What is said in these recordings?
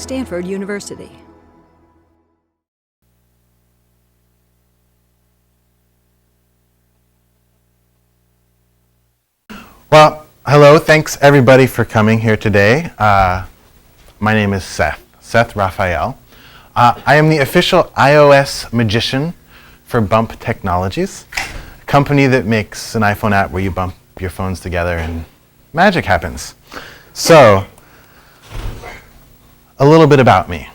Stanford University. Well, hello, thanks everybody for coming here today. My name is Seth Raphael. I am the official iOS magician for Bump Technologies, a company that makes an iPhone app where you bump your phones together and magic happens. So, a little bit about me.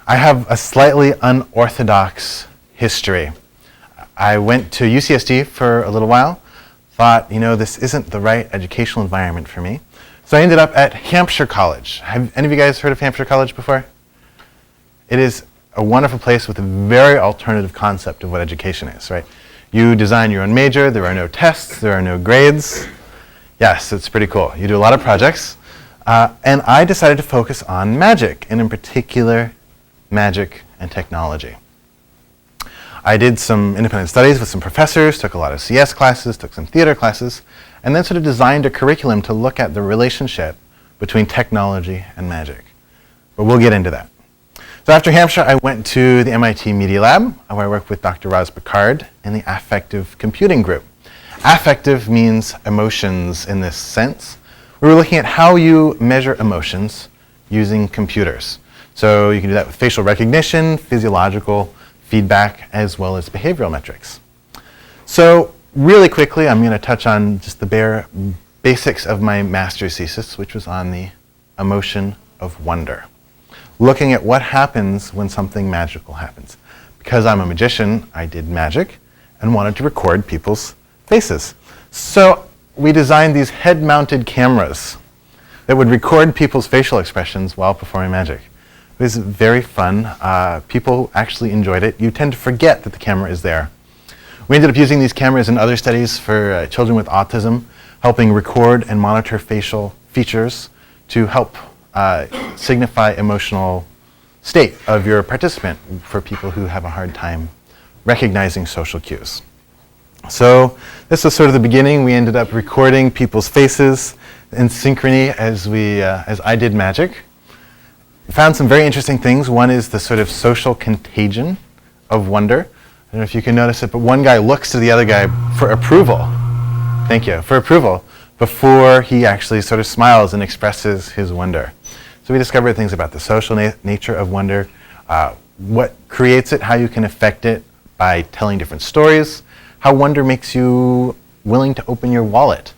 I have a slightly unorthodox history. I went to UCSD for a little while, thought, this isn't the right educational environment for me. So I ended up at Hampshire College. Have any of you guys heard of Hampshire College before? It is a wonderful place with a very alternative concept of what education is, right? You design your own major, there are no tests, there are no grades. Yes, it's pretty cool. You do a lot of projects. And I decided to focus on magic, and in particular, magic and technology. I did some independent studies with some professors, took a lot of CS classes, took some theater classes, and then sort of designed a curriculum to look at the relationship between technology and magic. But we'll get into that. So after Hampshire, I went to the MIT Media Lab, where I worked with Dr. Roz Picard in the affective computing group. Affective means emotions in this sense. We were looking at how you measure emotions using computers. So you can do that with facial recognition, physiological feedback, as well as behavioral metrics. So really quickly, I'm going to touch on just the bare basics of my master's thesis, which was on the emotion of wonder. Looking at what happens when something magical happens. Because I'm a magician, I did magic and wanted to record people's faces. So we designed these head-mounted cameras that would record people's facial expressions while performing magic. It was very fun. People actually enjoyed it. You tend to forget that the camera is there. We ended up using these cameras in other studies for children with autism, helping record and monitor facial features to help signify emotional state of your participant for people who have a hard time recognizing social cues. So this was sort of the beginning. We ended up recording people's faces in synchrony as I did magic. Found some very interesting things. One is the sort of social contagion of wonder. I don't know if you can notice it, but one guy looks to the other guy for approval. Thank you, for approval, before he actually sort of smiles and expresses his wonder. So we discovered things about the social nature of wonder, what creates it, how you can affect it by telling different stories, how wonder makes you willing to open your wallet.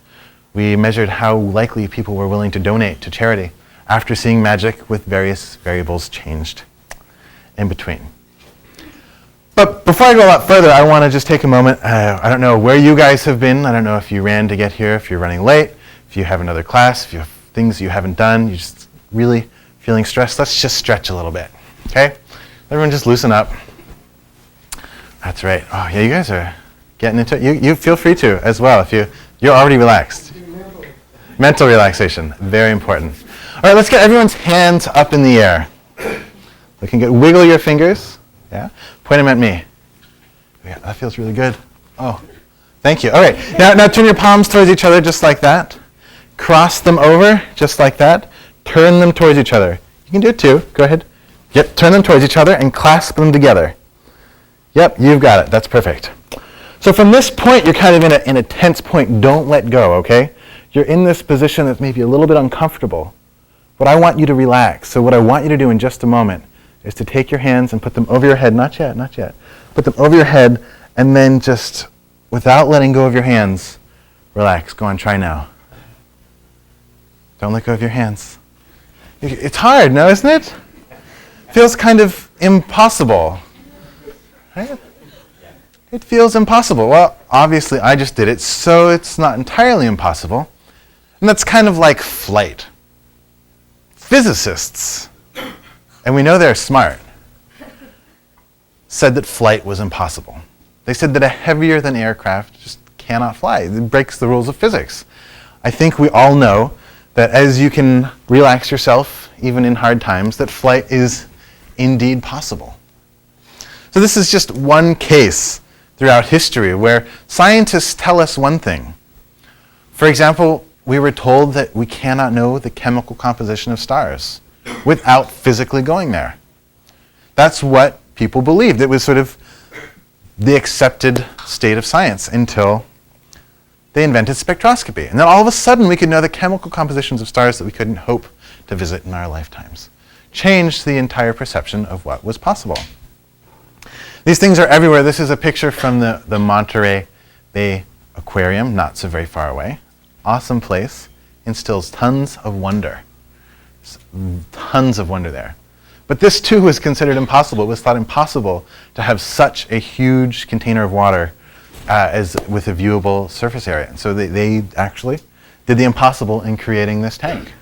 We measured how likely people were willing to donate to charity after seeing magic with various variables changed in between. But before I go a lot further, I want to just take a moment. I don't know where you guys have been. I don't know if you ran to get here, if you're running late, if you have another class, if you have things you haven't done, you're just really feeling stressed. Let's just stretch a little bit, okay? Everyone just loosen up. That's right. Oh, yeah, you guys are getting into it. You feel free to as well if you're already relaxed. Mental relaxation, very important. All right, let's get everyone's hands up in the air. Looking good. Wiggle your fingers. Yeah. Point them at me. Yeah, that feels really good. Oh, thank you. All right. Now turn your palms towards each other just like that. Cross them over just like that. Turn them towards each other. You can do it too. Go ahead. Yep. Turn them towards each other and clasp them together. Yep. You've got it. That's perfect. So from this point, you're kind of in a tense point. Don't let go. Okay. You're in this position that's maybe a little bit uncomfortable. But I want you to relax. So what I want you to do in just a moment is to take your hands and put them over your head. Not yet, not yet. Put them over your head, and then just, without letting go of your hands, relax. Go on, try now. Don't let go of your hands. It's hard, no, isn't it? Feels kind of impossible. Right? It feels impossible. Well, obviously I just did it, so it's not entirely impossible. And that's kind of like flight. Physicists, and we know they're smart, said that flight was impossible. They said that a heavier than aircraft just cannot fly. It breaks the rules of physics. I think we all know that as you can relax yourself, even in hard times, that flight is indeed possible. So this is just one case throughout history where scientists tell us one thing. For example, we were told that we cannot know the chemical composition of stars. without physically going there. That's what people believed. It was sort of the accepted state of science until they invented spectroscopy. And then all of a sudden we could know the chemical compositions of stars that we couldn't hope to visit in our lifetimes. Changed the entire perception of what was possible. These things are everywhere. This is a picture from the Monterey Bay Aquarium, not so very far away. Awesome place. Instills tons of wonder. Tons of wonder there. But this too was considered impossible. It was thought impossible to have such a huge container of water as with a viewable surface area. And so they actually did the impossible in creating this tank.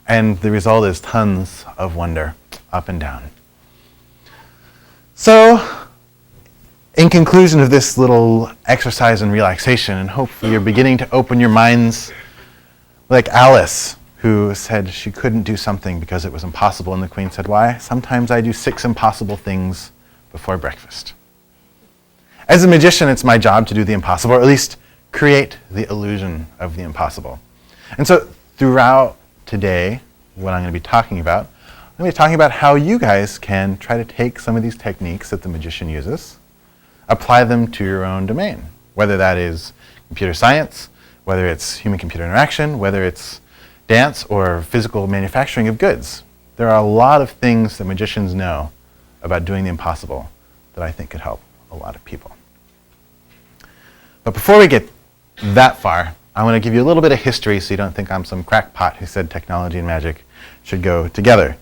And the result is tons of wonder up and down. So, in conclusion of this little exercise in relaxation, and hopefully you're beginning to open your minds like Alice, who said she couldn't do something because it was impossible, and the Queen said, why? Sometimes I do 6 impossible things before breakfast. As a magician, it's my job to do the impossible, or at least create the illusion of the impossible. And so throughout today, what I'm going to be talking about, I'm going to be talking about how you guys can try to take some of these techniques that the magician uses, apply them to your own domain, whether that is computer science, whether it's human-computer interaction, whether it's dance or physical manufacturing of goods. There are a lot of things that magicians know about doing the impossible that I think could help a lot of people. But before we get that far, I want to give you a little bit of history so you don't think I'm some crackpot who said technology and magic should go together.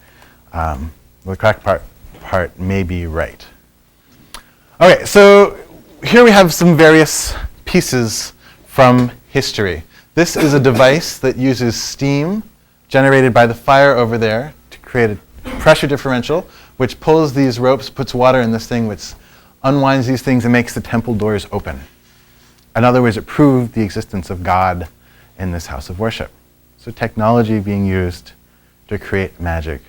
The crackpot part may be right. Okay, so here we have some various pieces from history. This is a device that uses steam generated by the fire over there to create a pressure differential, which pulls these ropes, puts water in this thing, which unwinds these things and makes the temple doors open. In other words, it proved the existence of God in this house of worship. So technology being used to create magic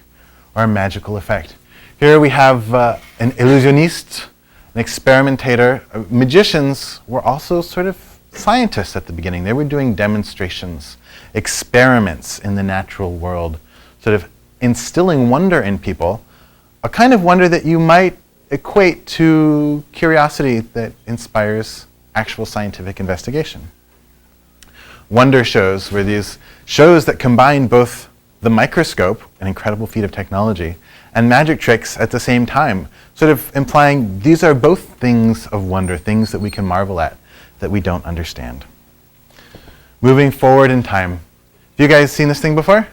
or a magical effect. Here we have an illusionist, an experimentator. Magicians were also sort of scientists at the beginning. They were doing demonstrations, experiments in the natural world, sort of instilling wonder in people, a kind of wonder that you might equate to curiosity that inspires actual scientific investigation. Wonder shows were these shows that combine both the microscope, an incredible feat of technology, and magic tricks at the same time, sort of implying these are both things of wonder, things that we can marvel at, that we don't understand. Moving forward in time. Have you guys seen this thing before?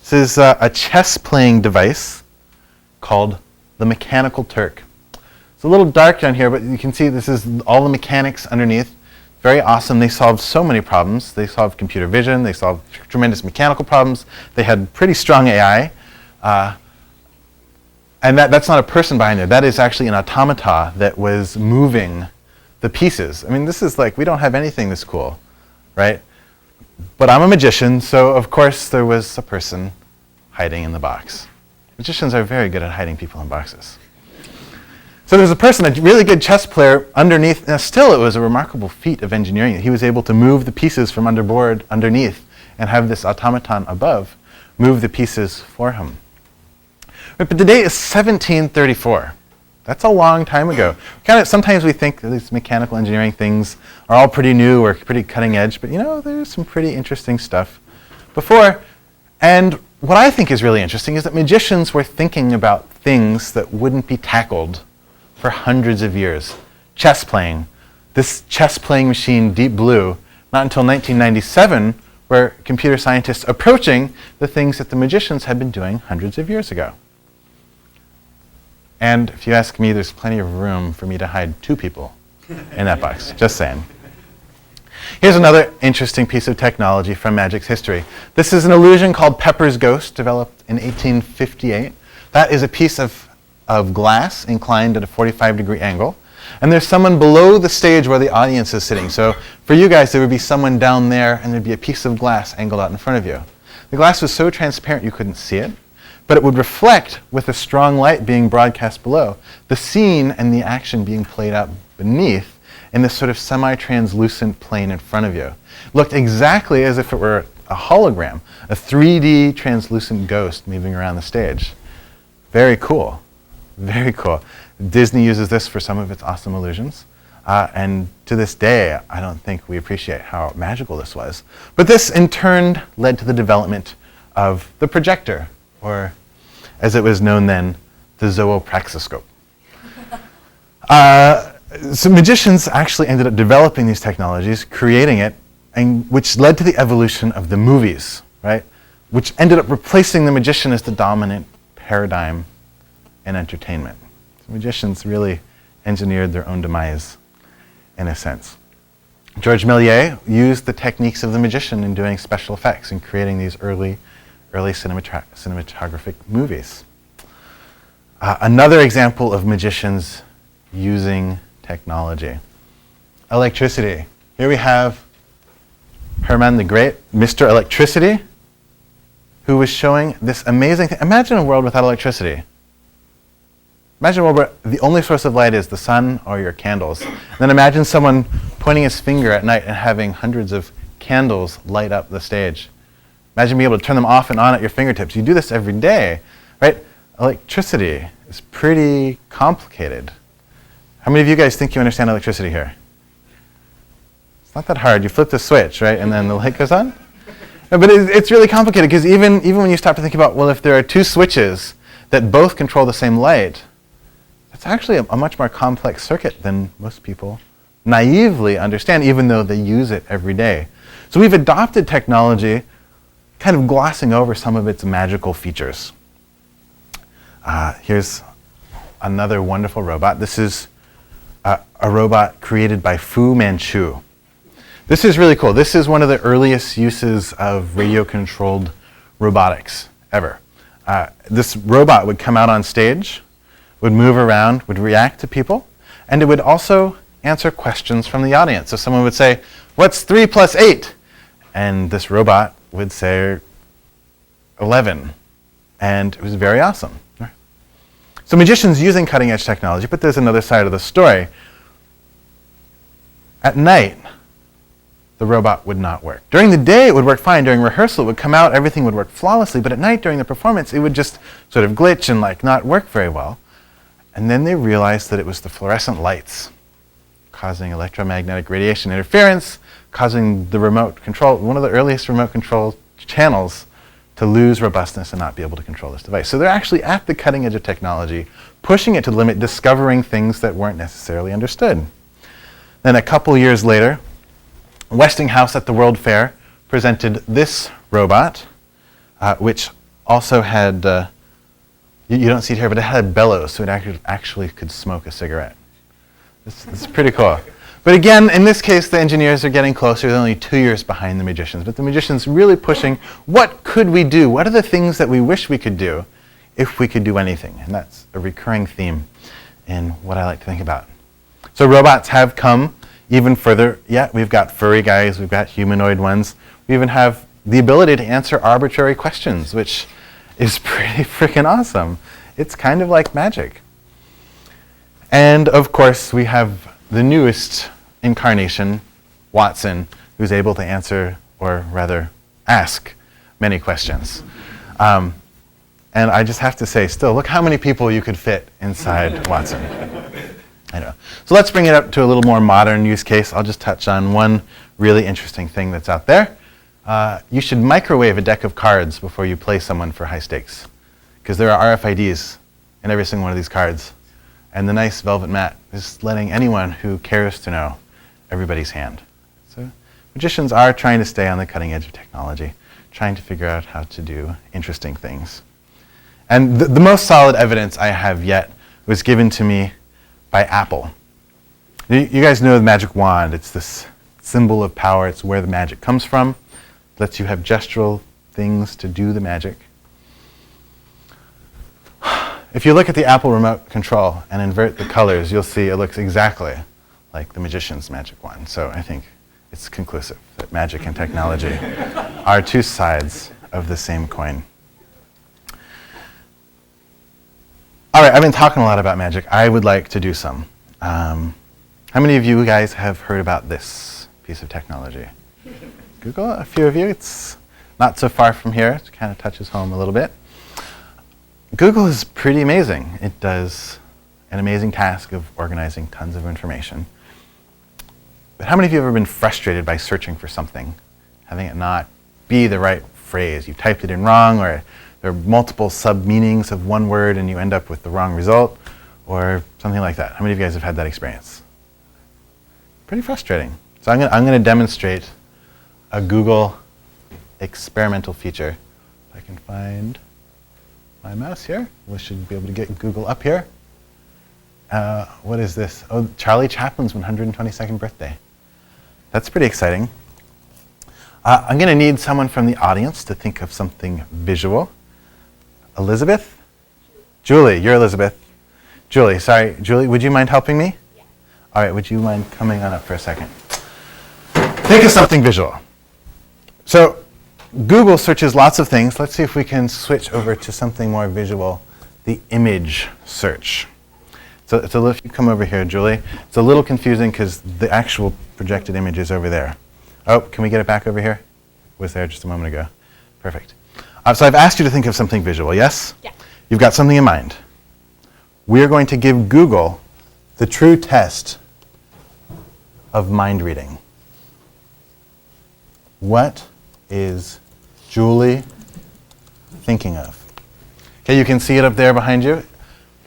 This is a chess-playing device called the Mechanical Turk. It's a little dark down here, but you can see this is all the mechanics underneath. Very awesome. They solved so many problems. They solved computer vision. They solved tremendous mechanical problems. They had pretty strong AI. And that's not a person behind there. That is actually an automata that was moving the pieces. I mean, this is like, we don't have anything this cool, right? But I'm a magician, so of course there was a person hiding in the box. Magicians are very good at hiding people in boxes. So there's a person, a really good chess player underneath. Now still, it was a remarkable feat of engineering. He was able to move the pieces from underneath and have this automaton above move the pieces for him. But the date is 1734. That's a long time ago. Sometimes we think that these mechanical engineering things are all pretty new or pretty cutting edge, but there's some pretty interesting stuff before. And what I think is really interesting is that magicians were thinking about things that wouldn't be tackled for hundreds of years. Chess playing. This chess playing machine, Deep Blue, not until 1997 were computer scientists approaching the things that the magicians had been doing hundreds of years ago. And if you ask me, there's plenty of room for me to hide 2 people in that box. Just saying. Here's another interesting piece of technology from magic's history. This is an illusion called Pepper's Ghost, developed in 1858. That is a piece of glass inclined at a 45-degree angle. And there's someone below the stage where the audience is sitting. So for you guys, there would be someone down there, and there'd be a piece of glass angled out in front of you. The glass was so transparent you couldn't see it, but it would reflect with a strong light being broadcast below, the scene and the action being played out beneath in this sort of semi-translucent plane in front of you. Looked exactly as if it were a hologram, a 3D translucent ghost moving around the stage. Very cool. Very cool. Disney uses this for some of its awesome illusions. And to this day, I don't think we appreciate how magical this was. But this, in turn, led to the development of the projector, or as it was known then, the zoopraxiscope. So magicians actually ended up developing these technologies, creating it, and which led to the evolution of the movies, right? Which ended up replacing the magician as the dominant paradigm in entertainment. So magicians really engineered their own demise, in a sense. George Méliès used the techniques of the magician in doing special effects and creating these early cinematographic movies. Another example of magicians using technology. Electricity. Here we have Hermann the Great, Mr. Electricity, who was showing this amazing thing. Imagine a world without electricity. Imagine a world where the only source of light is the sun or your candles. And then imagine someone pointing his finger at night and having hundreds of candles light up the stage. Imagine being able to turn them off and on at your fingertips. You do this every day, right? Electricity is pretty complicated. How many of you guys think you understand electricity here? It's not that hard. You flip the switch, right, and then the light goes on? No, but it's really complicated because even when you stop to think about, well, if there are two switches that both control the same light, it's actually a much more complex circuit than most people naively understand, even though they use it every day. So we've adopted technology, kind of glossing over some of its magical features. Here's another wonderful robot. This is a robot created by Fu Manchu. This is really cool. This is one of the earliest uses of radio-controlled robotics ever. This robot would come out on stage, would move around, would react to people, and it would also answer questions from the audience. So someone would say, "What's 3 plus 8?" And this robot would say 11. And it was very awesome. So magicians using cutting edge technology, but there's another side of the story. At night, the robot would not work. During the day, it would work fine. During rehearsal, it would come out, everything would work flawlessly, but at night, during the performance, it would just sort of glitch and not work very well. And then they realized that it was the fluorescent lights causing electromagnetic radiation interference, causing the remote control, one of the earliest remote control channels, to lose robustness and not be able to control this device. So they're actually at the cutting edge of technology, pushing it to the limit, discovering things that weren't necessarily understood. Then a couple years later, Westinghouse at the World Fair presented this robot, which also had, you don't see it here, but it had bellows, so it actually could smoke a cigarette. This is pretty cool. But again, in this case, the engineers are getting closer. They're only 2 years behind the magicians. But the magicians really pushing, what could we do? What are the things that we wish we could do if we could do anything? And that's a recurring theme in what I like to think about. So robots have come even further yet. We've got furry guys. We've got humanoid ones. We even have the ability to answer arbitrary questions, which is pretty freaking awesome. It's kind of like magic. And of course, we have the newest incarnation, Watson, who's able to answer, or rather ask, many questions. And I just have to say, still, look how many people you could fit inside Watson. I know. So let's bring it up to a little more modern use case. I'll just touch on one really interesting thing that's out there. You should microwave a deck of cards before you play someone for high stakes, because there are RFIDs in every single one of these cards. And the nice velvet mat is letting anyone who cares to know everybody's hand. So magicians are trying to stay on the cutting edge of technology, trying to figure out how to do interesting things. And the most solid evidence I have yet was given to me by Apple. You guys know the magic wand. It's this symbol of power. It's where the magic comes from. It lets you have gestural things to do the magic. If you look at the Apple remote control and invert the colors, you'll see it looks exactly like the magician's magic wand. So I think it's conclusive that magic and technology are two sides of the same coin. All right, I've been talking a lot about magic. I would like to do some. How many of you guys have heard about this piece of technology? Google, a few of you. It's not so far from here. It kind of touches home a little bit. Google is pretty amazing. It does an amazing task of organizing tons of information. But how many of you have ever been frustrated by searching for something, having it not be the right phrase? You typed it in wrong, or there are multiple sub-meanings of one word and you end up with the wrong result, or something like that. How many of you guys have had that experience? Pretty frustrating. So I'm going to demonstrate a Google experimental feature. If I can find my mouse here. We should be able to get Google up here. What is this? Oh, Charlie Chaplin's 122nd birthday. That's pretty exciting. I'm going to need someone from the audience to think of something visual. Elizabeth? Julie, you're Elizabeth. Julie, sorry. Julie, would you mind helping me? Yeah. All right, would you mind coming on up for a second? Think of something visual. So Google searches lots of things. Let's see if we can switch over to something more visual, the image search. So it's a little, if you come over here, Julie, it's a little confusing because the actual projected image is over there. Oh, can we get it back over here? It was there just a moment ago. Perfect. So I've asked you to think of something visual, yes? Yeah. You've got something in mind. We're going to give Google the true test of mind reading. What is Julie thinking of? Okay, you can see it up there behind you.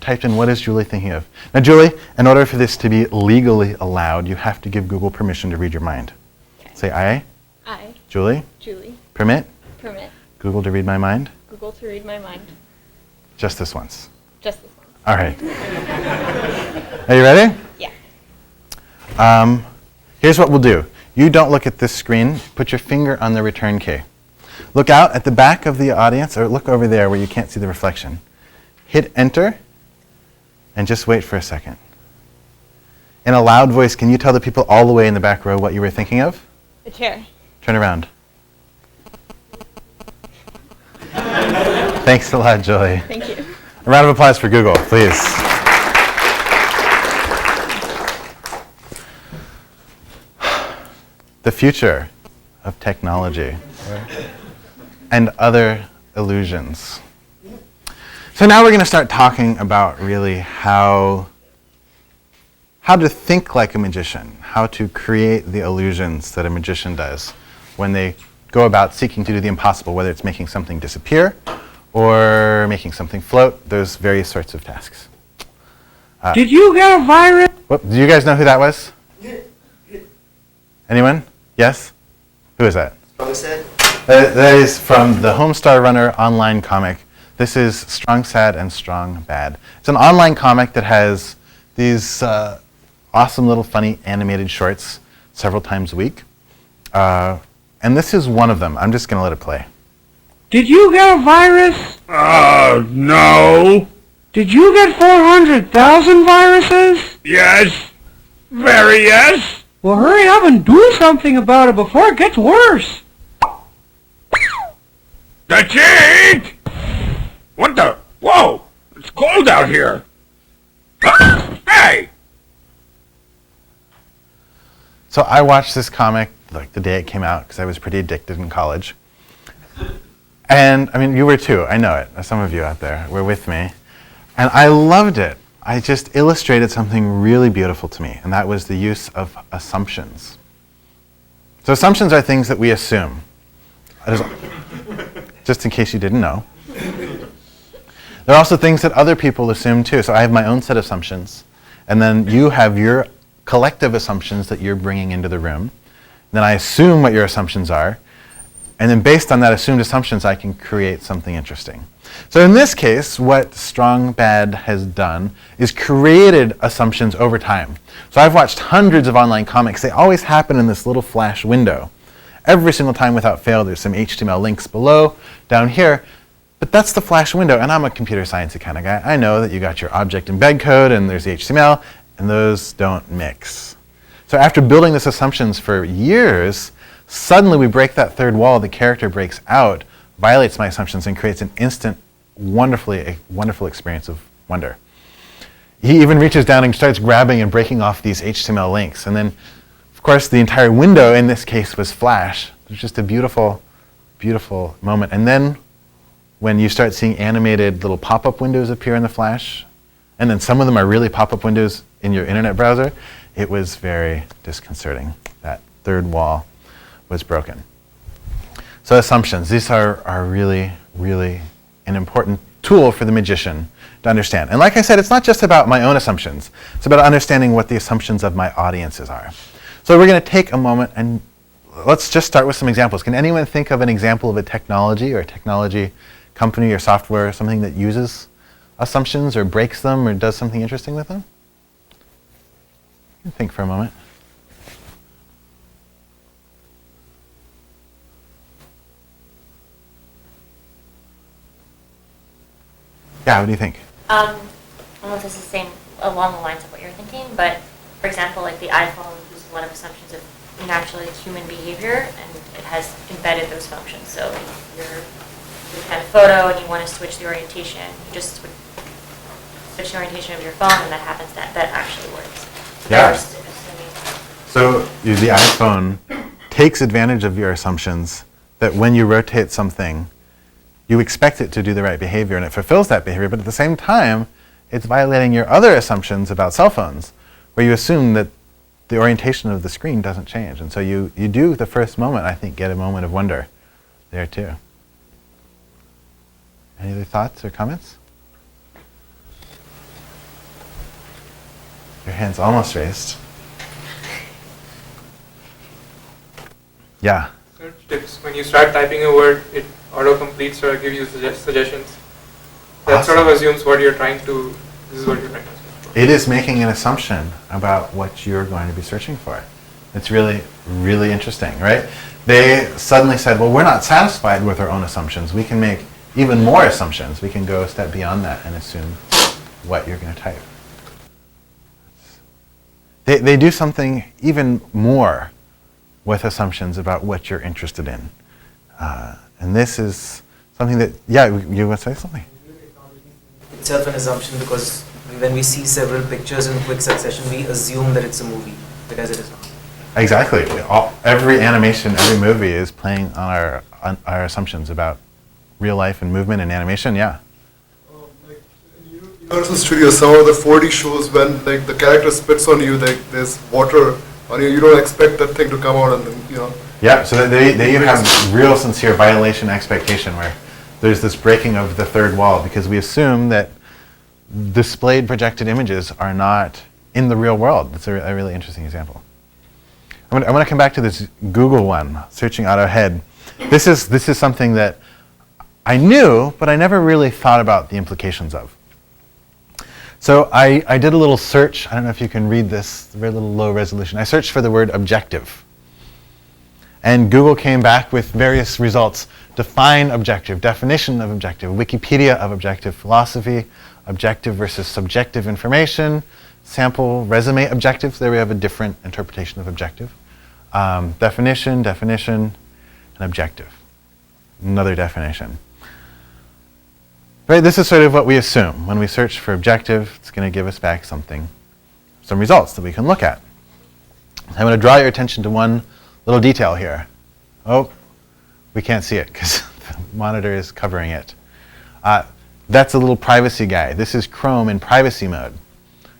Typed in, what is Julie thinking of? Now, Julie, in order for this to be legally allowed, you have to give Google permission to read your mind. Okay. Say aye. Aye. Julie? Julie. Permit? Permit. Google to read my mind? Google to read my mind. Just this once. Just this once. All right. Are you ready? Yeah. Here's what we'll do. You don't look at this screen. Put your finger on the return key. Look out at the back of the audience, or look over there where you can't see the reflection. Hit enter, and just wait for a second. In a loud voice, can you tell the people all the way in the back row what you were thinking of? A chair. Turn around. Thanks a lot, Julie. Thank you. A round of applause for Google, please. The future of technology and other illusions. So now we're going to start talking about really how to think like a magician, how to create the illusions that a magician does when they go about seeking to do the impossible, whether it's making something disappear or making something float, those various sorts of tasks. Did you get a virus? Do you guys know who that was? Anyone? Yes? Who is that? Strong Sad? That is from the Homestar Runner online comic. This is Strong Sad and Strong Bad. It's an online comic that has these awesome little funny animated shorts several times a week. And this is one of them. I'm just going to let it play. Did you get a virus? No. Did you get 400,000 viruses? Yes. Very yes. Well, hurry up and do something about it before it gets worse. That's it. What the? Whoa! It's cold out here. Hey! So I watched this comic like the day it came out because I was pretty addicted in college. And I mean, you were too. I know it. Some of you out there were with me. And I loved it. I just illustrated something really beautiful to me, and that was the use of assumptions. So assumptions are things that we assume. Just in case you didn't know. There are also things that other people assume too. So I have my own set of assumptions, and then you have your collective assumptions that you're bringing into the room. Then I assume what your assumptions are, and then based on that assumed assumptions, I can create something interesting. So in this case, what Strong Bad has done is created assumptions over time. So I've watched hundreds of online comics. They always happen in this little flash window. Every single time without fail, there's some HTML links below, down here. But that's the flash window, and I'm a computer science kind of guy. I know that you got your object embed code, and there's HTML, and those don't mix. So after building these assumptions for years, suddenly we break that third wall, the character breaks out, violates my assumptions, and creates an instant, wonderful experience of wonder. He even reaches down and starts grabbing and breaking off these HTML links. And then, of course, the entire window in this case was Flash. There's just a beautiful beautiful moment. And then when you start seeing animated little pop-up windows appear in the Flash, and then some of them are really pop-up windows in your internet browser, it was very disconcerting. That third wall was broken. So assumptions, these are really, really an important tool for the magician to understand. And like I said, it's not just about my own assumptions. It's about understanding what the assumptions of my audiences are. So we're going to take a moment and let's just start with some examples. Can anyone think of an example of a technology or a technology company or software or something that uses assumptions or breaks them or does something interesting with them? Think for a moment. Yeah, what do you think? I don't know if this is the same along the lines of what you're thinking, but for example, like the iPhone uses a lot of assumptions of naturally human behavior, and it has embedded those functions. So if you're looking at a photo and you want to switch the orientation, you just switch the orientation of your phone, and that happens. That actually works. So Yeah. assuming. So the iPhone takes advantage of your assumptions that when you rotate something, you expect it to do the right behavior, and it fulfills that behavior, but at the same time, it's violating your other assumptions about cell phones, where you assume that the orientation of the screen doesn't change. And so you do, the first moment, I think, get a moment of wonder there too. Any other thoughts or comments? Your hand's almost raised. Yeah. Search tips. When you start typing a word, it auto-completes or gives you suggestions. That sort of assumes what you're trying to, this is what you're trying to search for. It is making an assumption about what you're going to be searching for. It's really, really interesting, right? They suddenly said, well, we're not satisfied with our own assumptions. We can make even more assumptions. We can go a step beyond that and assume what you're going to type. They do something even more with assumptions about what you're interested in. And this is something that, yeah, you want to say something? Itself an assumption, because when we see several pictures in quick succession, we assume that it's a movie, because it is not. Exactly. Every animation, every movie is playing on our assumptions about real life and movement and animation, yeah. Like in Universal Studios, some of the 4D shows, when like the character spits on you, like there's water on you, you don't expect that thing to come out, and then, you know. Yeah, so they you have real sincere violation expectation where there's this breaking of the third wall because we assume that displayed projected images are not in the real world. That's a really interesting example. I'm going to come back to this Google one, searching auto head. This is something that I knew, but I never really thought about the implications of. So I did a little search. I don't know if you can read this, very little low resolution. I searched for the word objective. And Google came back with various results. Define objective, definition of objective, Wikipedia of objective philosophy, objective versus subjective information, sample resume objectives. There we have a different interpretation of objective. Definition, and objective. Another definition. Right, this is sort of what we assume. When we search for objective, it's going to give us back some results that we can look at. I'm going to draw your attention to one little detail here. Oh, we can't see it because the monitor is covering it. That's a little privacy guy. This is Chrome in privacy mode.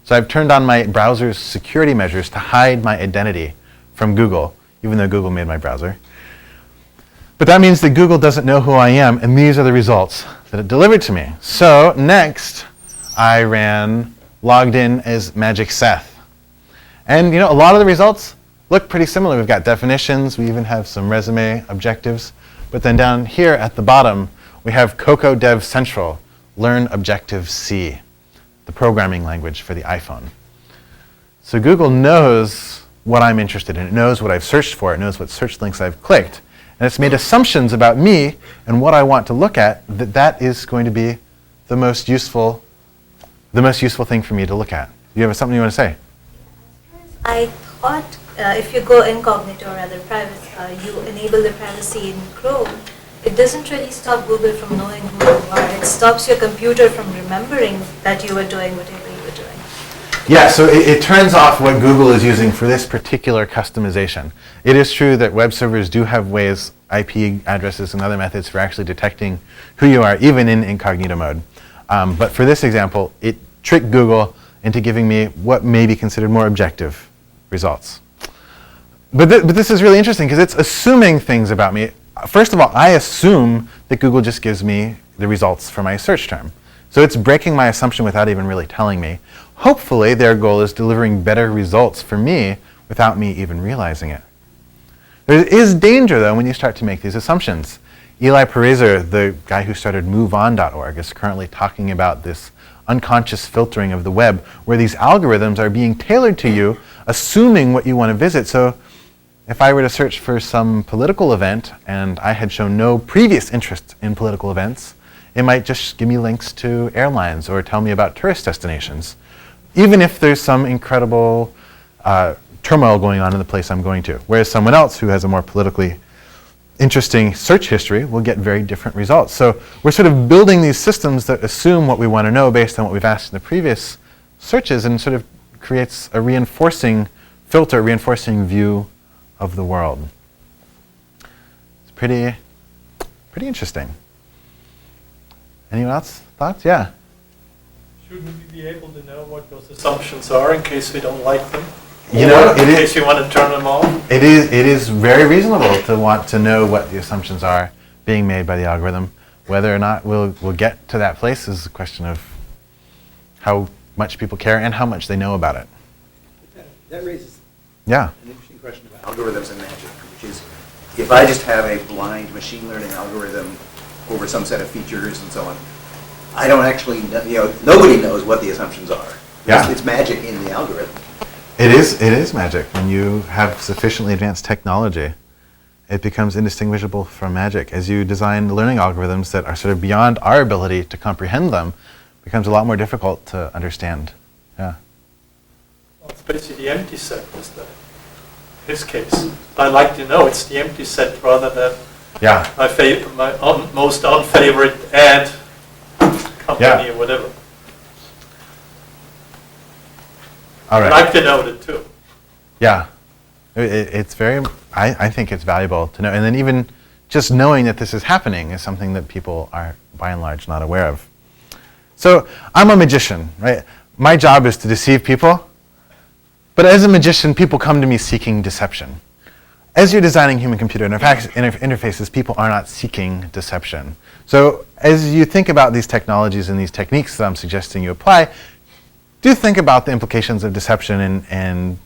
So I've turned on my browser's security measures to hide my identity from Google, even though Google made my browser. But that means that Google doesn't know who I am, and these are the results that it delivered to me. So next, I logged in as Magic Seth. And a lot of the results look pretty similar. We've got definitions, we even have some resume objectives. But then down here at the bottom, we have Cocoa Dev Central, Learn Objective-C, the programming language for the iPhone. So Google knows what I'm interested in. It knows what I've searched for. It knows what search links I've clicked. And it's made assumptions about me and what I want to look at, that is going to be the most useful thing for me to look at. Do you have something you want to say? I thought if you go incognito, or rather private, you enable the privacy in Chrome, it doesn't really stop Google from knowing who you are. It stops your computer from remembering that you were doing whatever you were doing. Yeah, so it turns off what Google is using for this particular customization. It is true that web servers do have ways IP addresses and other methods for actually detecting who you are, even in incognito mode. But for this example, it tricked Google into giving me what may be considered more objective results. But this is really interesting because it's assuming things about me. First of all, I assume that Google just gives me the results for my search term. So it's breaking my assumption without even really telling me. Hopefully, their goal is delivering better results for me without me even realizing it. There is danger, though, when you start to make these assumptions. Eli Pariser, the guy who started MoveOn.org, is currently talking about this unconscious filtering of the web, where these algorithms are being tailored to you, assuming what you want to visit. So if I were to search for some political event and I had shown no previous interest in political events, it might just give me links to airlines or tell me about tourist destinations, even if there's some incredible turmoil going on in the place I'm going to. Whereas someone else who has a more politically interesting search history will get very different results. So we're sort of building these systems that assume what we want to know based on what we've asked in the previous searches, and sort of creates a reinforcing filter, reinforcing view of the world. It's pretty interesting. Anyone else? Thoughts? Yeah. Shouldn't we be able to know what those assumptions are in case we don't like them? You know, in case you want to turn them off? It is very reasonable to want to know what the assumptions are being made by the algorithm. Whether or not we'll get to that place is a question of how much people care and how much they know about it. That raises Yeah. an interesting question about algorithms and magic, which is if I just have a blind machine learning algorithm over some set of features and so on, I don't actually know, nobody knows what the assumptions are. Yeah. It's magic in the algorithm. It is magic. When you have sufficiently advanced technology, it becomes indistinguishable from magic. As you design learning algorithms that are sort of beyond our ability to comprehend them, it becomes a lot more difficult to understand. Yeah. Well, it's basically the empty set, is his case. I like to know it's the empty set rather than my most unfavorite ad company or whatever. All right. I like to know that too. Yeah. It's very, I think it's valuable to know. And then even just knowing that this is happening is something that people are, by and large, not aware of. So I'm a magician, right? My job is to deceive people. But as a magician, people come to me seeking deception. As you're designing human-computer interfaces, people are not seeking deception. So as you think about these technologies and these techniques that I'm suggesting you apply, do think about the implications of deception and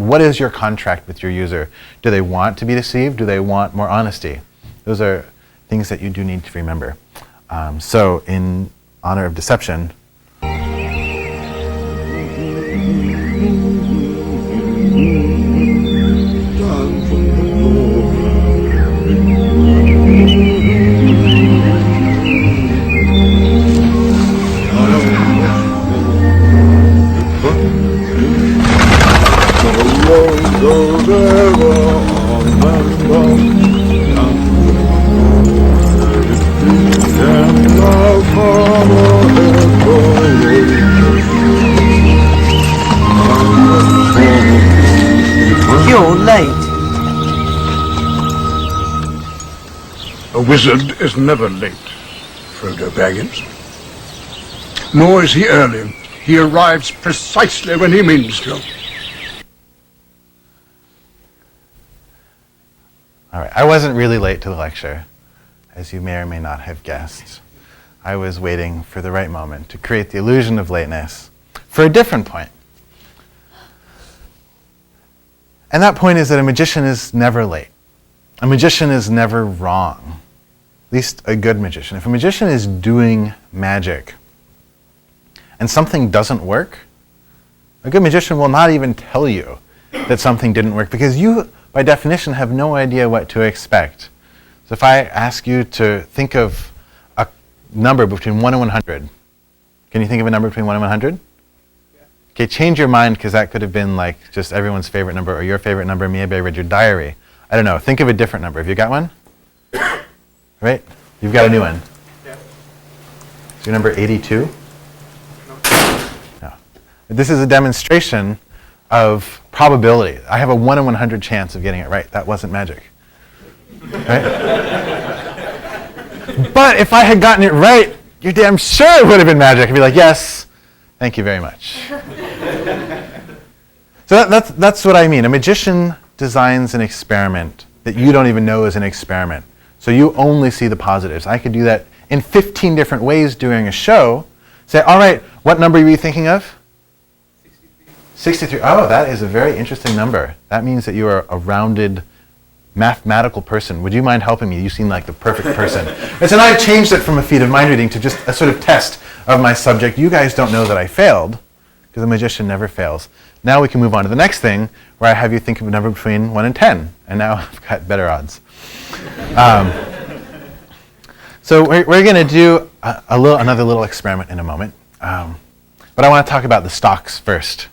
what is your contract with your user? Do they want to be deceived? Do they want more honesty? Those are things that you do need to remember. So in honor of deception, You're late. A wizard is never late, Frodo Baggins. Nor is he early. He arrives precisely when he means to. all right, I wasn't really late to the lecture, as you may or may not have guessed. I was waiting for the right moment to create the illusion of lateness for a different point. And that point is that a magician is never late. A magician is never wrong. At least a good magician. If a magician is doing magic and something doesn't work, a good magician will not even tell you that something didn't work, because you, by definition, have no idea what to expect. So if I ask you to think of a number between 1 and 100, can you think of a number between 1 and 100? Okay, change your mind, because that could have been like just everyone's favorite number or your favorite number. Maybe I read your diary. I don't know. Think of a different number. Have you got one? Right? You've got a new one. Yeah. Is your number 82? No. This is a demonstration of probability. I have a 1 in 100 chance of getting it right. That wasn't magic. Right? But if I had gotten it right, you're damn sure it would have been magic. I'd be like, yes, thank you very much. So that's what I mean. A magician designs an experiment that you don't even know is an experiment. So you only see the positives. I could do that in 15 different ways during a show. Say, all right, what number were you thinking of? 63. Oh, that is a very interesting number. That means that you are a rounded mathematical person. Would you mind helping me? You seem like the perfect person. And so now I've changed it from a feat of mind reading to just a sort of test of my subject. You guys don't know that I failed, because a magician never fails. Now we can move on to the next thing, where I have you think of a number between 1 and 10. And now I've got better odds. So we're going to do another little experiment in a moment. But I want to talk about the stocks first.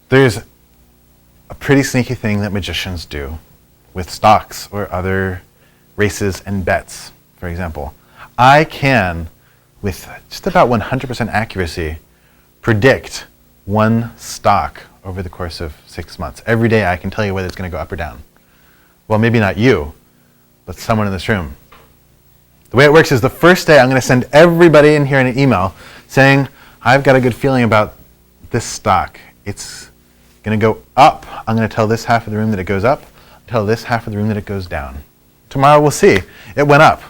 There's a pretty sneaky thing that magicians do with stocks or other races and bets, for example. I can, with just about 100% accuracy, predict one stock over the course of 6 months. Every day I can tell you whether it's going to go up or down. Well, maybe not you, but someone in this room. The way it works is the first day I'm going to send everybody in here an email saying, I've got a good feeling about this stock. It's going to go up. I'm going to tell this half of the room that it goes up. Tell this half of the room that it goes down. Tomorrow we'll see. It went up.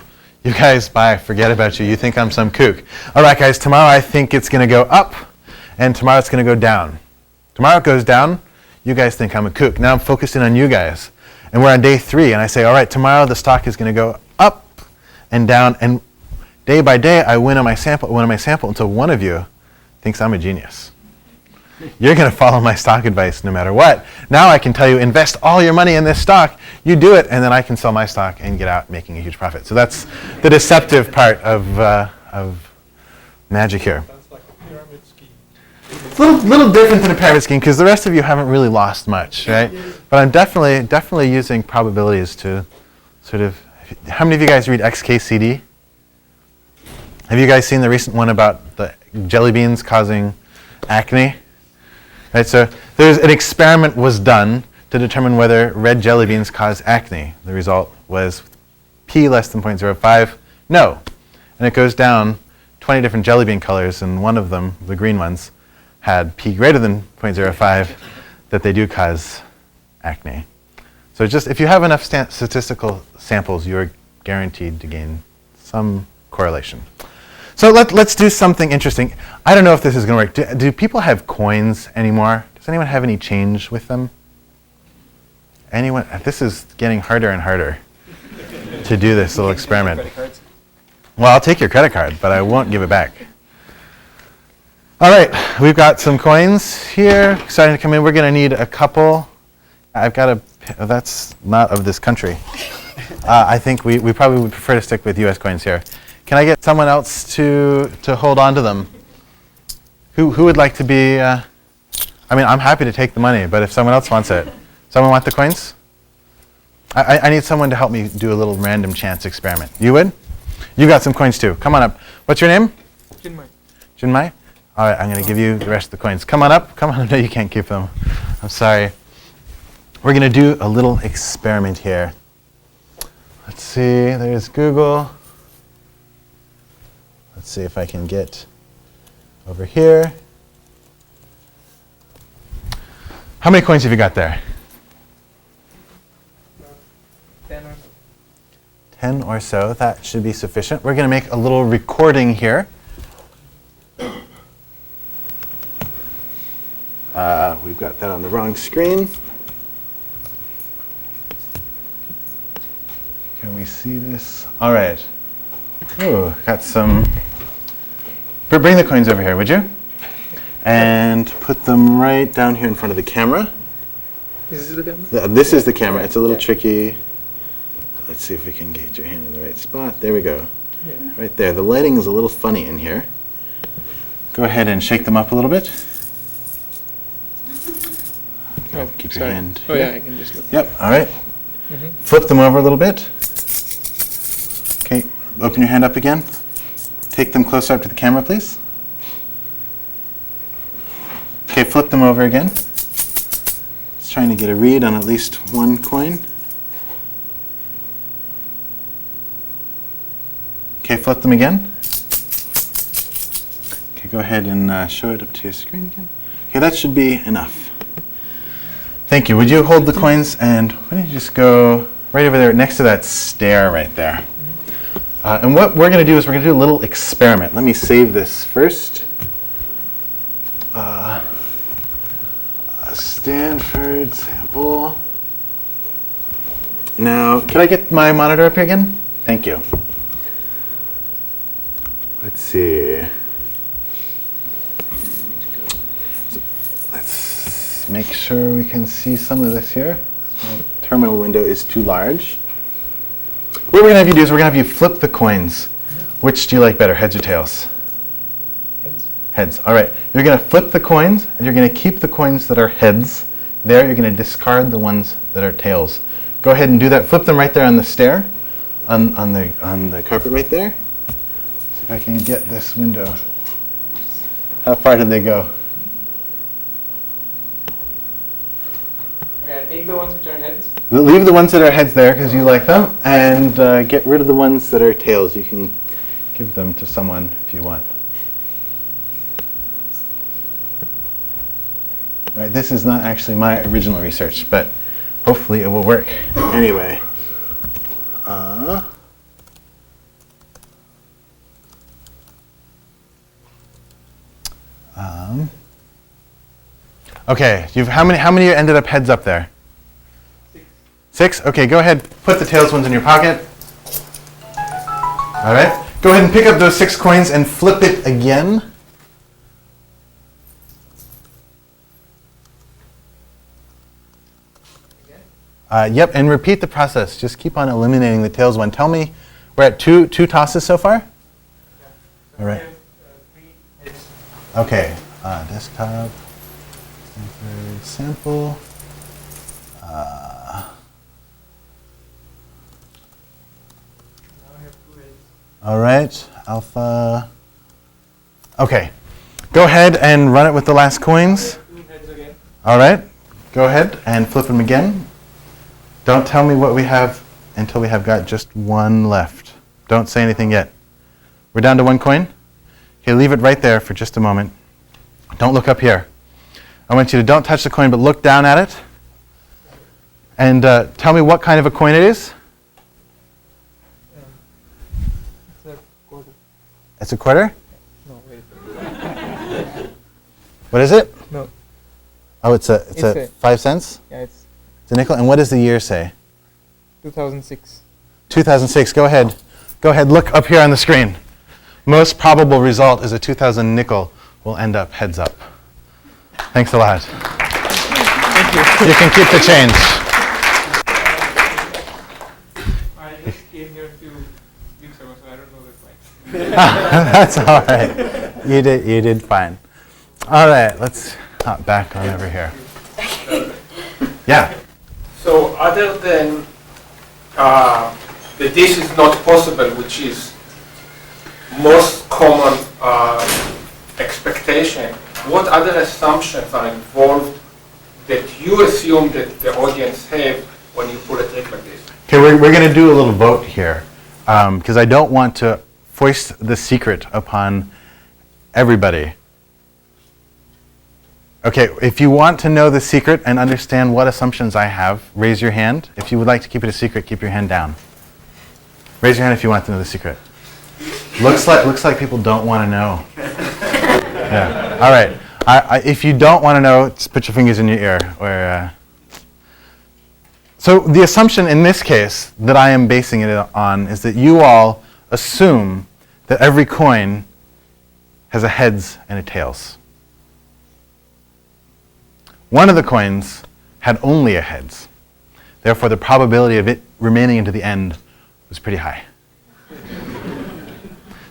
You guys, bye, forget about you. You think I'm some kook. All right, guys, tomorrow I think it's going to go up, and tomorrow it's going to go down. Tomorrow it goes down. You guys think I'm a kook. Now I'm focusing on you guys. And we're on day 3, and I say, all right, tomorrow the stock is going to go up and down, and day by day I win on my sample until one of you thinks I'm a genius. You're going to follow my stock advice no matter what. Now I can tell you, invest all your money in this stock. You do it, and then I can sell my stock and get out making a huge profit. So that's the deceptive part of magic here. Sounds like a pyramid scheme. It's a little different than a pyramid scheme because the rest of you haven't really lost much, right? But I'm definitely using probabilities to sort of. How many of you guys read XKCD? Have you guys seen the recent one about the jelly beans causing acne? Right, so there's an experiment was done to determine whether red jelly beans cause acne. The result was p less than 0.05, no. And it goes down 20 different jelly bean colors, and one of them, the green ones, had p greater than 0.05, that they do cause acne. So just if you have enough statistical samples, you're guaranteed to gain some correlation. So let's do something interesting. I don't know if this is going to work. Do people have coins anymore? Does anyone have any change with them? Anyone? This is getting harder and harder to do this little experiment. Credit cards? Well, I'll take your credit card, but I won't give it back. All right, we've got some coins here starting to come in. We're going to need a couple. I've got that's not of this country. I think we probably would prefer to stick with U.S. coins here. Can I get someone else to hold on to them? Who would like to be, I mean, I'm happy to take the money, but if someone else wants it. Someone want the coins? I need someone to help me do a little random chance experiment. You would? You got some coins too. Come on up. What's your name? Chinmay. Chinmay? All right, I'm going to give you the rest of the coins. Come on up. Come on. No, you can't keep them. I'm sorry. We're going to do a little experiment here. Let's see. There's Google. Let's see if I can get over here. How many coins have you got there? 10 or so. 10 or so. That should be sufficient. We're going to make a little recording here. We've got that on the wrong screen. Can we see this? All right. Ooh, got some. Bring the coins over here, would you? And put them right down here in front of the camera. Is this the camera? This is the camera. It's a little tricky. Let's see if we can get your hand in the right spot. There we go. Yeah. Right there. The lighting is a little funny in here. Go ahead and shake them up a little bit. Keep your hand. Oh yeah, I can just look. Yep. All right. Mm-hmm. Flip them over a little bit. Okay. Open your hand up again. Take them closer up to the camera, please. Okay, flip them over again. Just trying to get a read on at least one coin. Okay, flip them again. Okay, go ahead and show it up to your screen again. Okay, that should be enough. Thank you. Would you hold the coins, and why don't you just go right over there next to that stair right there. And what we're going to do is we're going to do a little experiment. Let me save this first. A Stanford sample. Now, can I get my monitor up here again? Thank you. Let's see. So let's make sure we can see some of this here. My terminal window is too large. What we're going to have you do is we're going to have you flip the coins. Which do you like better, heads or tails? Heads. Heads. All right. You're going to flip the coins, and you're going to keep the coins that are heads. There, you're going to discard the ones that are tails. Go ahead and do that. Flip them right there on the stair, on the carpet right there. See if I can get this window. How far did they go? Okay, take the ones which are heads. Leave the ones that are heads there because you like them, and get rid of the ones that are tails. You can give them to someone if you want. All right, this is not actually my original research, but hopefully it will work. Anyway. Okay, how many ended up heads up there? 6? Okay, go ahead, put the tails ones in your pocket. All right, go ahead and pick up those 6 coins and flip it again. Yep, and repeat the process. Just keep on eliminating the tails one. Tell me, we're at two tosses so far? Yeah. All right. Okay, desktop, Stanford sample. All right, alpha. Okay, go ahead and run it with the last coins. All right, go ahead and flip them again. Don't tell me what we have until we have got just one left. Don't say anything yet. We're down to 1 coin. Okay, leave it right there for just a moment. Don't look up here. I want you to don't touch the coin, but look down at it. And tell me what kind of a coin it is. It's a quarter? No, wait. What is it? No. Oh, it's a 5 cents? Yeah, it's It's a nickel. And what does the year say? 2006. 2006. Go ahead. Go ahead. Look up here on the screen. Most probable result is a 2000 nickel will end up heads up. Thanks a lot. Thank you. You can keep the change. I just came here a few weeks ago, so I don't know the price. That's all right. You did fine. All right. Let's hop back on over here. Yeah. So other than that this is not possible, which is most common expectation, what other assumptions are involved that you assume that the audience have when you pull a trick like this? Okay, we're going to do a little vote here because I don't want to foist the secret upon everybody. Okay, if you want to know the secret and understand what assumptions I have, raise your hand. If you would like to keep it a secret, keep your hand down. Raise your hand if you want to know the secret. Looks like people don't want to know. Yeah. All right. If you don't want to know, just put your fingers in your ear. So the assumption in this case that I am basing it on is that you all assume that every coin has a heads and a tails. One of the coins had only a heads. Therefore, the probability of it remaining into the end was pretty high.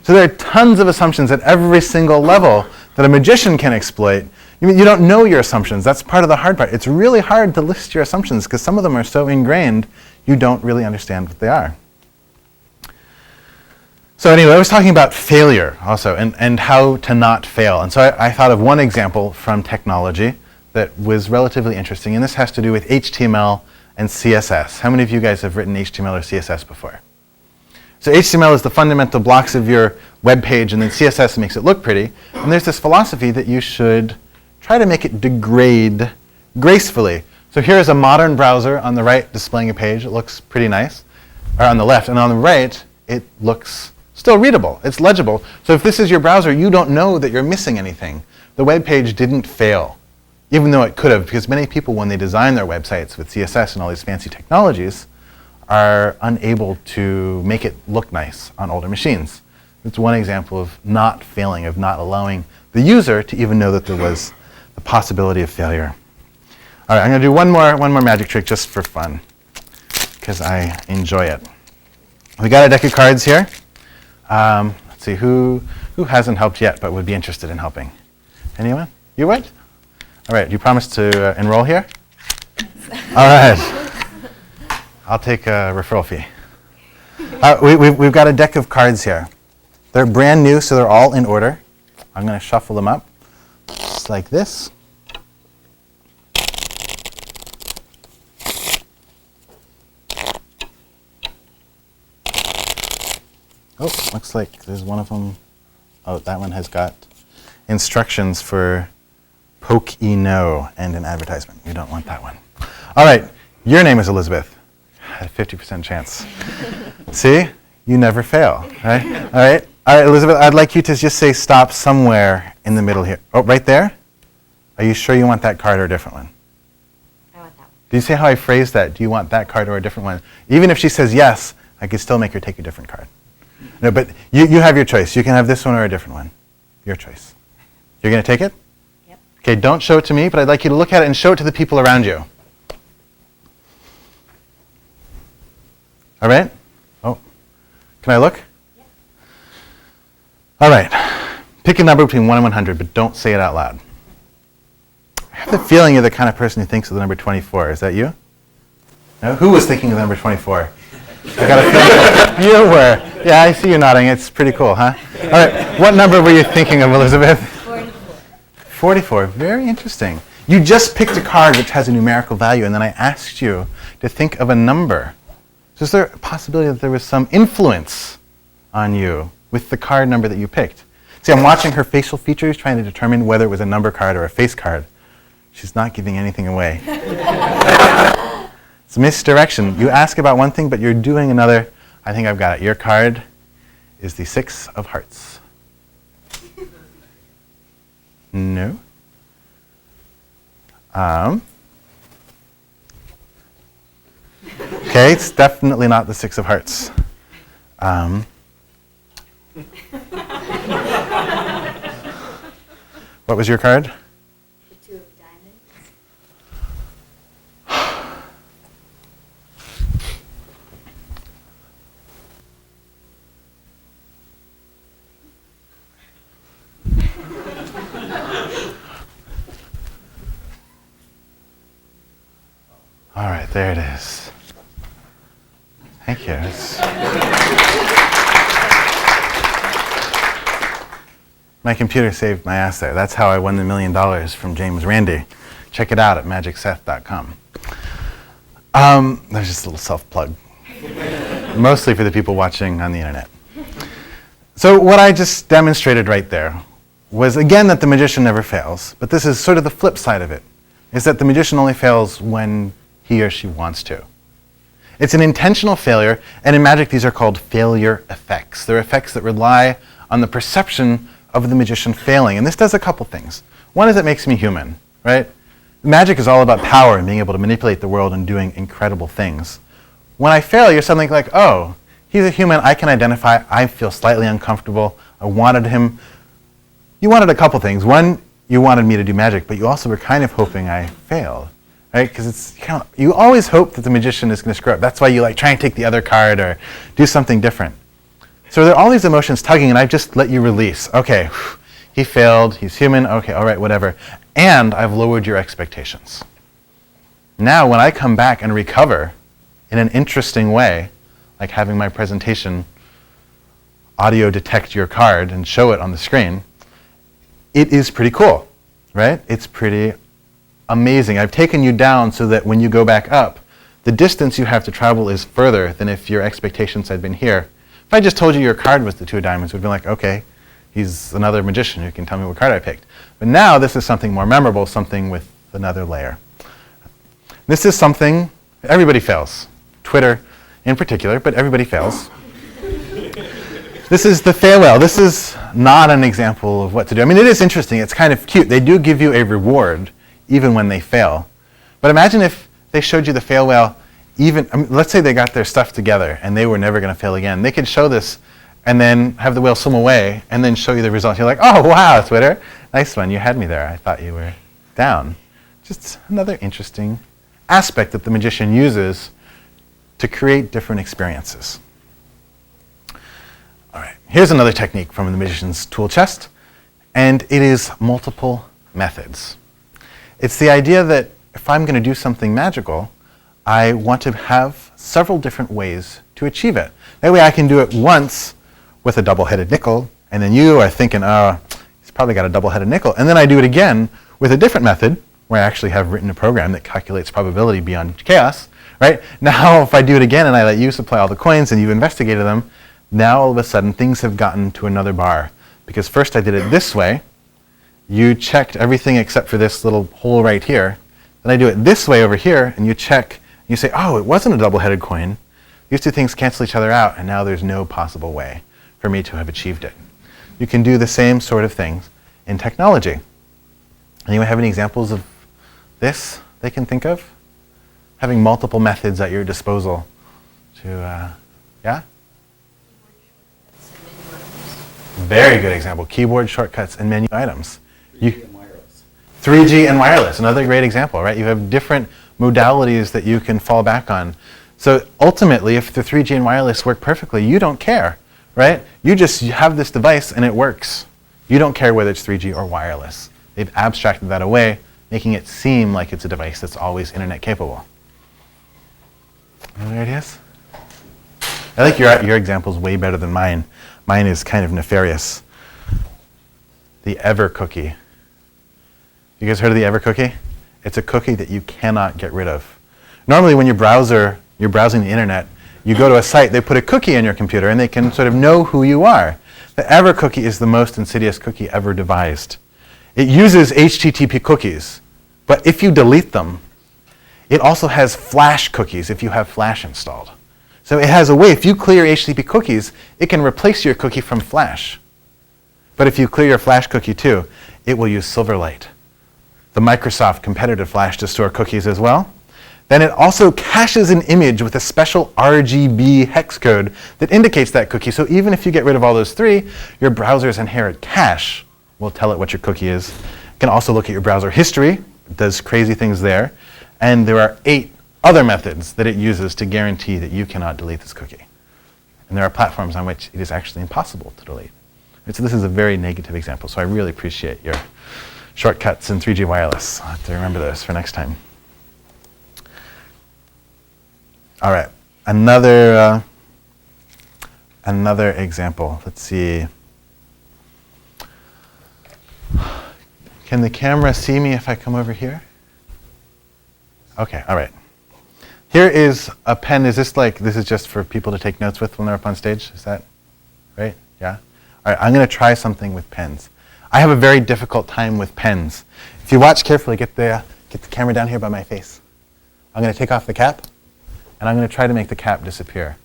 So there are tons of assumptions at every single level that a magician can exploit. You don't know your assumptions. That's part of the hard part. It's really hard to list your assumptions because some of them are so ingrained you don't really understand what they are. So anyway, I was talking about failure also and how to not fail. And so I thought of one example from technology that was relatively interesting, and this has to do with HTML and CSS. How many of you guys have written HTML or CSS before? So HTML is the fundamental blocks of your web page, and then CSS makes it look pretty. And there's this philosophy that you should try to make it degrade gracefully. So here's a modern browser on the right displaying a page. It looks pretty nice. Or on the left. And on the right, it looks still readable. It's legible. So if this is your browser, you don't know that you're missing anything. The web page didn't fail, even though it could have, because many people, when they design their websites with CSS and all these fancy technologies, are unable to make it look nice on older machines. It's one example of not failing, of not allowing the user to even know that there was the possibility of failure. All right, I'm going to do one more magic trick just for fun, because I enjoy it. We got a deck of cards here. Let's see, who hasn't helped yet but would be interested in helping? Anyone? You would? All right, do you promise to enroll here? All right. I'll take a referral fee. We've got a deck of cards here. They're brand new, so they're all in order. I'm going to shuffle them up just like this. Oh, looks like there's one of them. Oh, that one has got instructions for poke no and an advertisement. You don't want that one. All right, your name is Elizabeth. A 50% chance. See? You never fail, right? All right, Elizabeth, I'd like you to just say stop somewhere in the middle here. Oh, right there? Are you sure you want that card or a different one? I want that one. Do you see how I phrased that? Do you want that card or a different one? Even if she says yes, I could still make her take a different card. No, but you have your choice. You can have this one or a different one. Your choice. You're going to take it? Yep. Okay, don't show it to me, but I'd like you to look at it and show it to the people around you. All right? Oh, can I look? Yep. All right. Pick a number between 1 and 100, but don't say it out loud. I have the feeling you're the kind of person who thinks of the number 24. Is that you? No? Who was thinking of the number 24? I got a feeling. You were. Yeah, I see you nodding. It's pretty cool, huh? All right. What number were you thinking of, Elizabeth? 44. 44. Very interesting. You just picked a card which has a numerical value, and then I asked you to think of a number. So is there a possibility that there was some influence on you with the card number that you picked? See, I'm watching her facial features, trying to determine whether it was a number card or a face card. She's not giving anything away. It's misdirection. You ask about one thing, but you're doing another. I think I've got it. Your card is the 6 of hearts. No. Okay, it's definitely not the 6 of hearts. What was your card? The 2 of diamonds. All right, there it is. Thank you. My computer saved my ass there. That's how I won the $1 million from James Randi. Check it out at magicseth.com. There's just a little self-plug. Mostly for the people watching on the internet. So what I just demonstrated right there was, again, that the magician never fails. But this is sort of the flip side of it, is that the magician only fails when he or she wants to. It's an intentional failure, and in magic these are called failure effects. They're effects that rely on the perception of the magician failing. And this does a couple things. One is it makes me human, right? Magic is all about power and being able to manipulate the world and doing incredible things. When I fail, you're suddenly like, oh, he's a human, I can identify, I feel slightly uncomfortable, I wanted him. You wanted a couple things. One, you wanted me to do magic, but you also were kind of hoping I failed, right? Because it's kind of, you always hope that the magician is going to screw up. That's why you like try and take the other card or do something different. So there are all these emotions tugging, and I've just let you release. Okay, he failed, he's human, okay, all right, whatever. And I've lowered your expectations. Now when I come back and recover in an interesting way, like having my presentation audio detect your card and show it on the screen, it is pretty cool, right? It's pretty amazing. I've taken you down so that when you go back up, the distance you have to travel is further than if your expectations had been here. If I just told you your card was the 2 of diamonds, it would be like, okay, he's another magician who can tell me what card I picked. But now this is something more memorable, something with another layer. This is something everybody fails. Twitter in particular, but everybody fails. This is the fail whale. This is not an example of what to do. I mean, it is interesting. It's kind of cute. They do give you a reward even when they fail. But imagine if they showed you the fail whale even, let's say they got their stuff together and they were never going to fail again. They could show this and then have the whale swim away and then show you the results. You're like, oh, wow, Twitter. Nice one. You had me there. I thought you were down. Just another interesting aspect that the magician uses to create different experiences. All right, here's another technique from the magician's tool chest, and it is multiple methods. It's the idea that if I'm going to do something magical, I want to have several different ways to achieve it. That way I can do it once with a double-headed nickel, and then you are thinking, oh, he's probably got a double-headed nickel. And then I do it again with a different method, where I actually have written a program that calculates probability beyond chaos. Right? Now if I do it again and I let you supply all the coins and you investigated them, now all of a sudden things have gotten to another bar. Because first I did it this way, you checked everything except for this little hole right here. Then I do it this way over here, and you check, and you say, oh, it wasn't a double-headed coin. These two things cancel each other out, and now there's no possible way for me to have achieved it. You can do the same sort of things in technology. Anyone have any examples of this they can think of? Having multiple methods at your disposal to, yeah? Very good example. Keyboard shortcuts and menu items. 3G and wireless. 3G and wireless, another great example, right? You have different modalities that you can fall back on. So ultimately, if the 3G and wireless work perfectly, you don't care, right? You just have this device and it works. You don't care whether it's 3G or wireless. They've abstracted that away, making it seem like it's a device that's always internet capable. Any ideas? I think your example is way better than mine. Mine is kind of nefarious. The Ever cookie. You guys heard of the Ever cookie? It's a cookie that you cannot get rid of. Normally when you're browsing the internet, you go to a site, they put a cookie in your computer and they can sort of know who you are. The Ever cookie is the most insidious cookie ever devised. It uses HTTP cookies, but if you delete them, it also has Flash cookies if you have Flash installed. So it has a way, if you clear HTTP cookies, it can replace your cookie from Flash. But if you clear your Flash cookie too, it will use Silverlight, the Microsoft competitor Flash, to store cookies as well. Then it also caches an image with a special RGB hex code that indicates that cookie. So even if you get rid of all those three, your browser's inherent cache will tell it what your cookie is. It can also look at your browser history. It does crazy things there. And there are 8 other methods that it uses to guarantee that you cannot delete this cookie. And there are platforms on which it is actually impossible to delete. And so this is a very negative example. So I really appreciate your shortcuts in 3G wireless. I'll have to remember those for next time. All right, another example. Let's see. Can the camera see me if I come over here? Okay, all right. Here is a pen. Is this this is just for people to take notes with when they're up on stage? Is that right? Yeah? All right, I'm going to try something with pens. I have a very difficult time with pens. If you watch carefully, get the camera down here by my face. I'm going to take off the cap, and I'm going to try to make the cap disappear.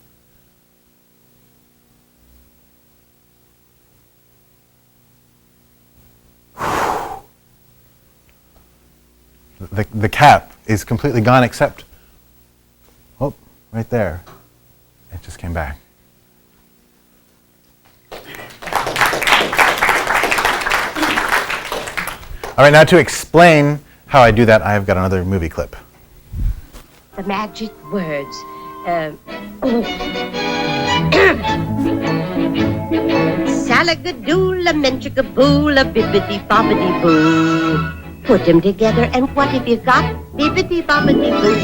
The cap is completely gone except, oh, right there. It just came back. All right, now to explain how I do that, I've got another movie clip. The magic words. Salagadoola, menchikaboola, bibbidi-bobbidi-boo. Put them together and what have you got? Bibbidi-bobbidi-boo.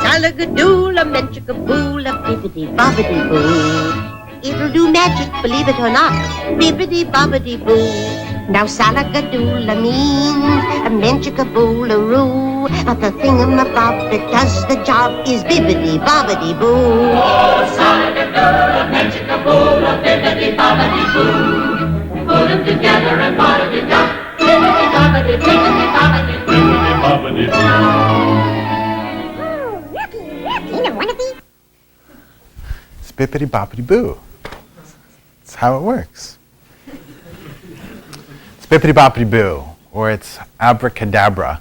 Salagadoola, menchikaboola, bibbidi-bobbidi-boo. It'll do magic, believe it or not. Bibbidi-bobbidi-boo. Now salagadoola means a menchikaboolaroo, but the thingamabob that does the job is bibbidi-bobbidi-boo. Oh, salagadoola, menchikaboola, bibbidi-bobbidi-boo. Put them together and what have you got? Bibbidi-bobbidi, bibbidi-bobbidi, bibbidi-bobbidi-boo. You know one of these? It's bippity-boppity-boo. That's how it works. Bippity-boppity-boo, or it's abracadabra.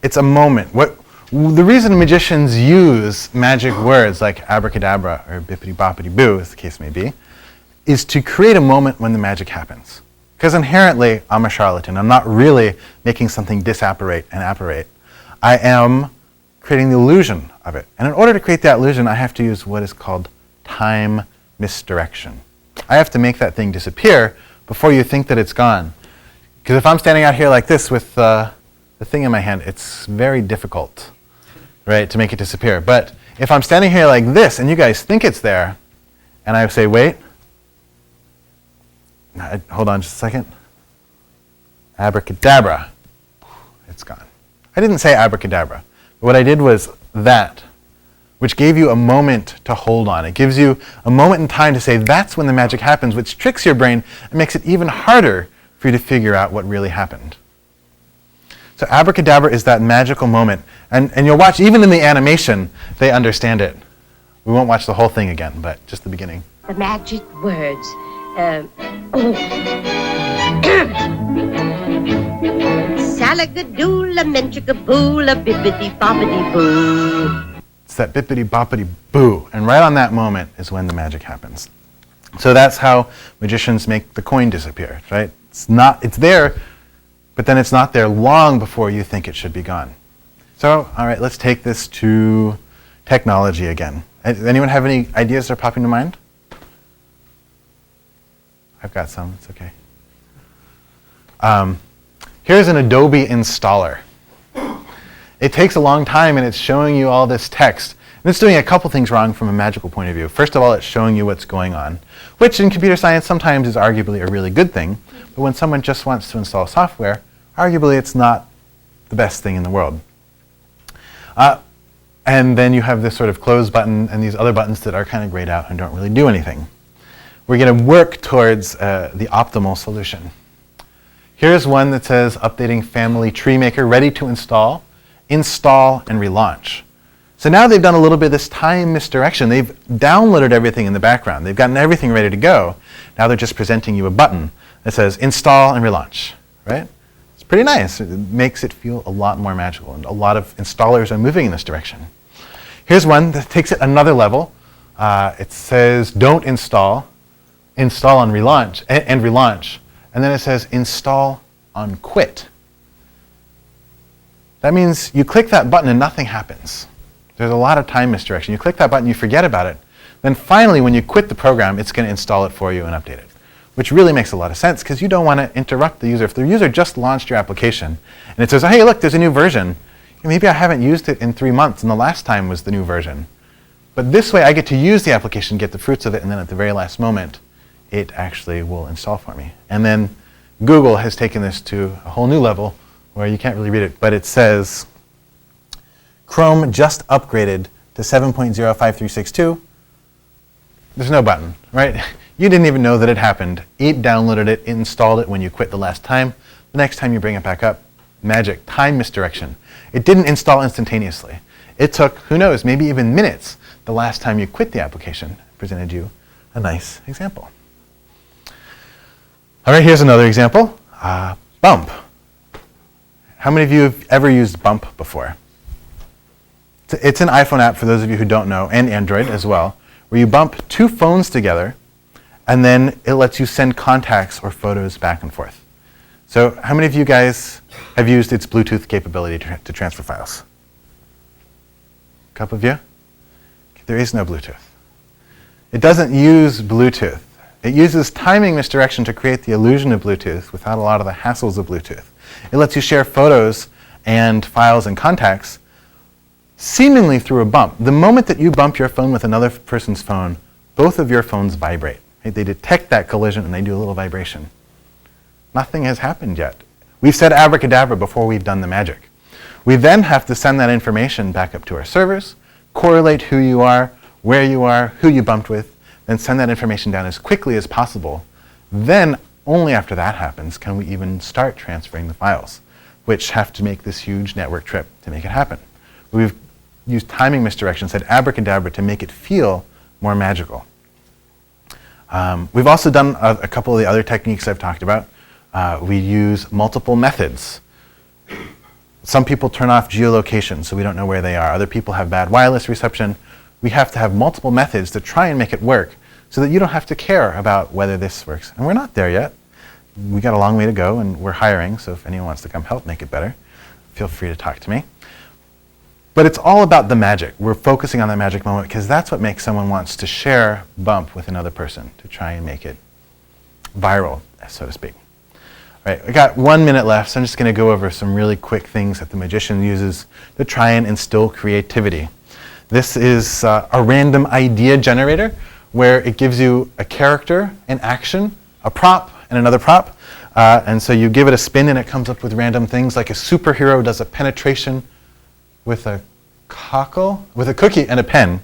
It's a moment. The reason magicians use magic words like abracadabra or bippity-boppity-boo, as the case may be, is to create a moment when the magic happens. Because inherently, I'm a charlatan. I'm not really making something disapparate and apparate. I am creating the illusion of it. And in order to create that illusion, I have to use what is called time misdirection. I have to make that thing disappear before you think that it's gone. Because if I'm standing out here like this with the thing in my hand, it's very difficult, right, to make it disappear. But if I'm standing here like this and you guys think it's there, and I say, wait, hold on just a second, abracadabra, it's gone. I didn't say abracadabra. What I did was that, which gave you a moment to hold on. It gives you a moment in time to say that's when the magic happens, which tricks your brain and makes it even harder for you to figure out what really happened. So abracadabra is that magical moment. And you'll watch, even in the animation, they understand it. We won't watch the whole thing again, but just the beginning. The magic words. Salagadoola, menchikaboola, bibbidi-bobbidi-boo. It's that bippity-boppity-boo. And right on that moment is when the magic happens. So that's how magicians make the coin disappear, right? It's there, but then it's not there long before you think it should be gone. So, all right, let's take this to technology again. Anyone have any ideas that are popping to mind? I've got some, it's okay. Here's an Adobe installer. It takes a long time and it's showing you all this text. And it's doing a couple things wrong from a magical point of view. First of all, it's showing you what's going on, which in computer science sometimes is arguably a really good thing. But when someone just wants to install software, arguably it's not the best thing in the world. And then you have this sort of close button and these other buttons that are kind of grayed out and don't really do anything. We're going to work towards the optimal solution. Here's one that says updating family tree maker, ready to install, and relaunch. So now they've done a little bit of this time misdirection. They've downloaded everything in the background. They've gotten everything ready to go. Now they're just presenting you a button that says install and relaunch, right? It's pretty nice. It makes it feel a lot more magical, and a lot of installers are moving in this direction. Here's one that takes it another level. It says don't install on relaunch, and relaunch. And then it says install on quit. That means you click that button and nothing happens. There's a lot of time misdirection. You click that button, you forget about it. Then finally, when you quit the program, it's going to install it for you and update it, which really makes a lot of sense because you don't want to interrupt the user. If the user just launched your application and it says, hey, look, there's a new version. Maybe I haven't used it in 3 months and the last time was the new version. But this way, I get to use the application, get the fruits of it, and then at the very last moment, it actually will install for me. And then Google has taken this to a whole new level where you can't really read it, but it says, Chrome just upgraded to 7.05362. There's no button, right? You didn't even know that it happened. It downloaded it, installed it when you quit the last time. The next time you bring it back up, magic, time misdirection. It didn't install instantaneously. It took, who knows, maybe even minutes the last time you quit the application. It presented you a nice example. All right, here's another example. Bump. How many of you have ever used Bump before? It's an iPhone app, for those of you who don't know, and Android as well, where you bump 2 phones together, and then it lets you send contacts or photos back and forth. So how many of you guys have used its Bluetooth capability to transfer files? A couple of you? There is no Bluetooth. It doesn't use Bluetooth. It uses timing misdirection to create the illusion of Bluetooth without a lot of the hassles of Bluetooth. It lets you share photos and files and contacts seemingly through a bump. The moment that you bump your phone with another person's phone, both of your phones vibrate. Right? They detect that collision and they do a little vibration. Nothing has happened yet. We've said abracadabra before we've done the magic. We then have to send that information back up to our servers, correlate who you are, where you are, who you bumped with, then send that information down as quickly as possible. Then, only after that happens, can we even start transferring the files, which have to make this huge network trip to make it happen. We've used timing misdirection, said abracadabra to make it feel more magical. We've also done a couple of the other techniques I've talked about. We use multiple methods. Some people turn off geolocation, so we don't know where they are. Other people have bad wireless reception. We have to have multiple methods to try and make it work so that you don't have to care about whether this works. And we're not there yet. We got a long way to go, and we're hiring, so if anyone wants to come help make it better, feel free to talk to me. But it's all about the magic. We're focusing on that magic moment because that's what makes someone wants to share bump with another person to try and make it viral, so to speak. All right, I got 1 minute left, so I'm just going to go over some really quick things that the magician uses to try and instill creativity. This is a random idea generator where it gives you a character, an action, a prop, and another prop. And so you give it a spin and it comes up with random things, like a superhero does a penetration with a cockle, with a cookie and a pen.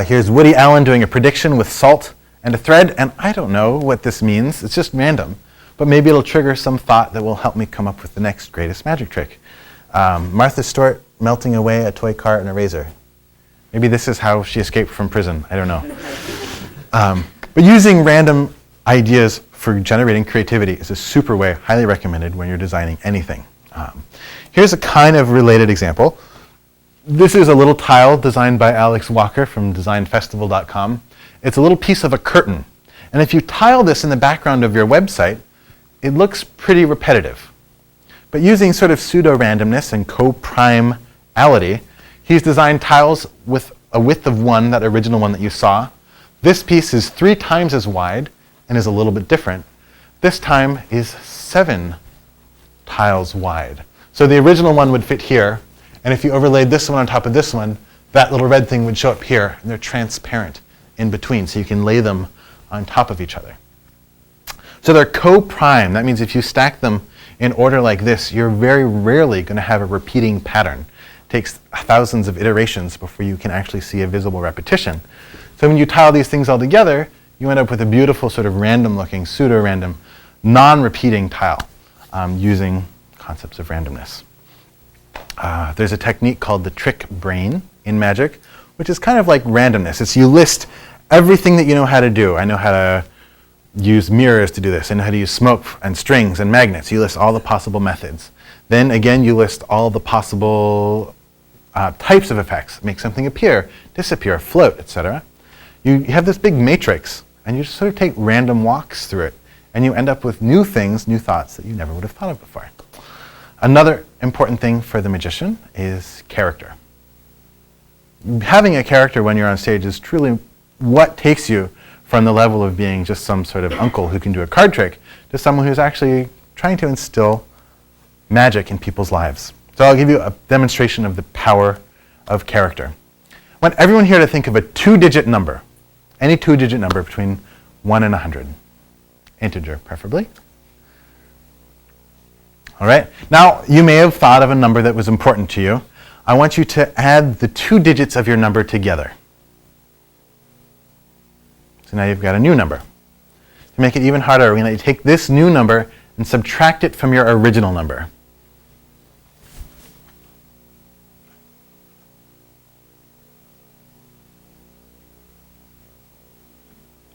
Here's Woody Allen doing a prediction with salt and a thread, and I don't know what this means. It's just random. But maybe it'll trigger some thought that will help me come up with the next greatest magic trick. Martha Stewart melting away a toy car and a razor. Maybe this is how she escaped from prison. I don't know. But using random ideas for generating creativity is a super way, highly recommended when you're designing anything. Here's a kind of related example. This is a little tile designed by Alex Walker from designfestival.com. It's a little piece of a curtain. And if you tile this in the background of your website, it looks pretty repetitive. But using sort of pseudo-randomness and co-primality, he's designed tiles with a width of 1, that original one that you saw. This piece is 3 times as wide and is a little bit different. This time is 7 tiles wide. So the original one would fit here, and if you overlaid this one on top of this one, that little red thing would show up here, and they're transparent in between, so you can lay them on top of each other. So they're co-prime. That means if you stack them in order like this, you're very rarely going to have a repeating pattern. It takes thousands of iterations before you can actually see a visible repetition. So when you tile these things all together, you end up with a beautiful sort of random-looking, pseudo-random, non-repeating tile using concepts of randomness. There's a technique called the trick brain in magic, which is kind of like randomness. It's you list everything that you know how to do. I know how to use mirrors to do this. I know how to use smoke and strings and magnets. You list all the possible methods. Then again, you list all the possible types of effects. Make something appear, disappear, float, etc. You have this big matrix, and you just sort of take random walks through it, and you end up with new things, new thoughts that you never would have thought of before. Another important thing for the magician is character. Having a character when you're on stage is truly what takes you from the level of being just some sort of uncle who can do a card trick to someone who's actually trying to instill magic in people's lives. So I'll give you a demonstration of the power of character. I want everyone here to think of a 2-digit number, any 2-digit number between 1 and 100. Integer, preferably. All right. Now, you may have thought of a number that was important to you. I want you to add the 2 digits of your number together. So now you've got a new number. To make it even harder, we're going to take this new number and subtract it from your original number.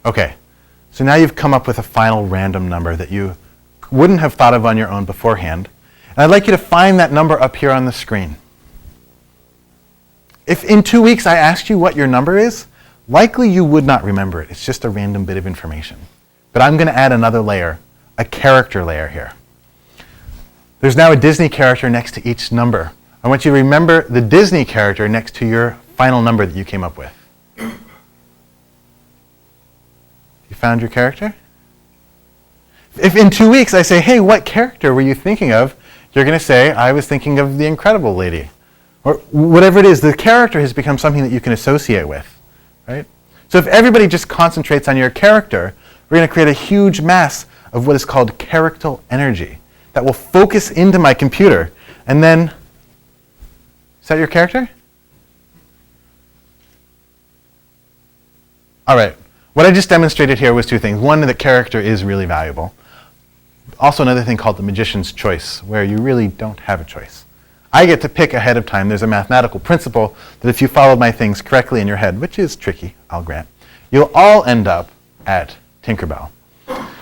Okay, so now you've come up with a final random number that you wouldn't have thought of on your own beforehand. And I'd like you to find that number up here on the screen. If in 2 weeks I asked you what your number is, likely you would not remember it. It's just a random bit of information. But I'm going to add another layer, a character layer here. There's now a Disney character next to each number. I want you to remember the Disney character next to your final number that you came up with. You found your character? If in 2 weeks I say, hey, what character were you thinking of? You're going to say, I was thinking of the Incredible Lady. Or whatever it is, the character has become something that you can associate with, right? So if everybody just concentrates on your character, we're going to create a huge mass of what is called charactal energy that will focus into my computer. And then, is that your character? All right. What I just demonstrated here was two things. One, that character is really valuable. Also another thing called the magician's choice, where you really don't have a choice. I get to pick ahead of time. There's a mathematical principle that if you followed my things correctly in your head, which is tricky, I'll grant, you'll all end up at Tinkerbell.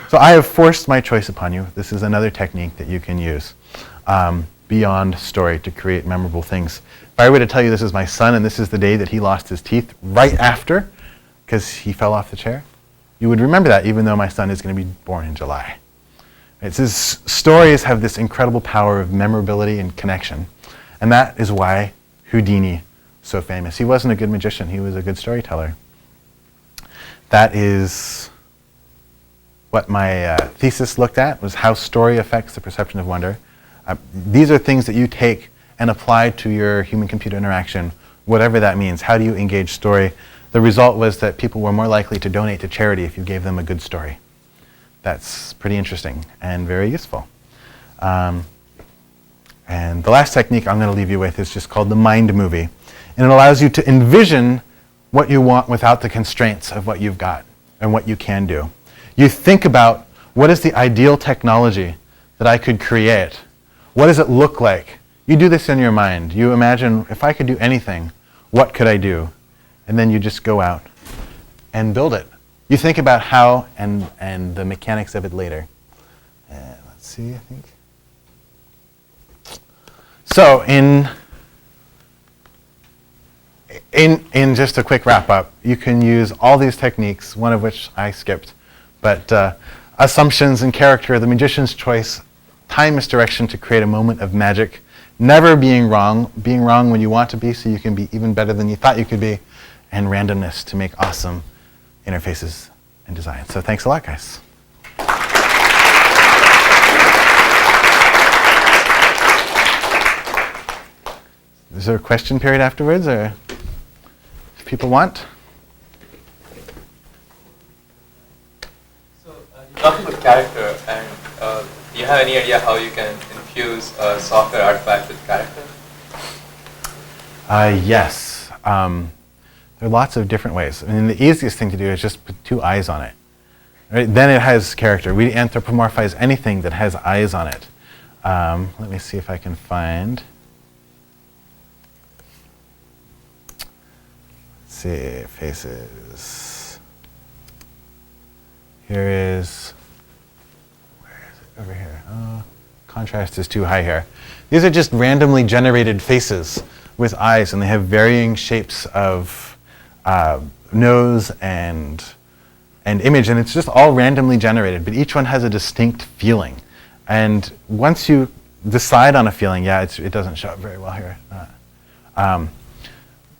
So I have forced my choice upon you. This is another technique that you can use beyond story to create memorable things. If I were to tell you this is my son and this is the day that he lost his teeth right after because he fell off the chair, you would remember that even though my son is going to be born in July. It says stories have this incredible power of memorability and connection. And that is why Houdini is so famous. He wasn't a good magician. He was a good storyteller. That is what my thesis looked at, was how story affects the perception of wonder. These are things that you take and apply to your human-computer interaction, whatever that means. How do you engage story? The result was that people were more likely to donate to charity if you gave them a good story. That's pretty interesting and very useful. And the last technique I'm going to leave you with is just called the mind movie. And it allows you to envision what you want without the constraints of what you've got and what you can do. You think about, what is the ideal technology that I could create? What does it look like? You do this in your mind. You imagine, if I could do anything, what could I do? And then you just go out and build it. You think about how and the mechanics of it later. Let's see, I think. So in just a quick wrap up, you can use all these techniques, one of which I skipped, but assumptions and character, the magician's choice, time misdirection to create a moment of magic, never being wrong when you want to be so you can be even better than you thought you could be, and randomness to make awesome interfaces and designs. So thanks a lot, guys. Is there a question period afterwards, or if people want? So you talked about character, and do you have any idea how you can infuse a software artifact with character? Yes. There are lots of different ways. I mean, the easiest thing to do is just put two eyes on it. Right? Then it has character. We anthropomorphize anything that has eyes on it. Let me see if I can find. Let's see, faces. Here is, where is it? Over here. Oh, contrast is too high here. These are just randomly generated faces with eyes, and they have varying shapes of nose and image, and it's just all randomly generated, but each one has a distinct feeling. And once you decide on a feeling, it doesn't show up very well here.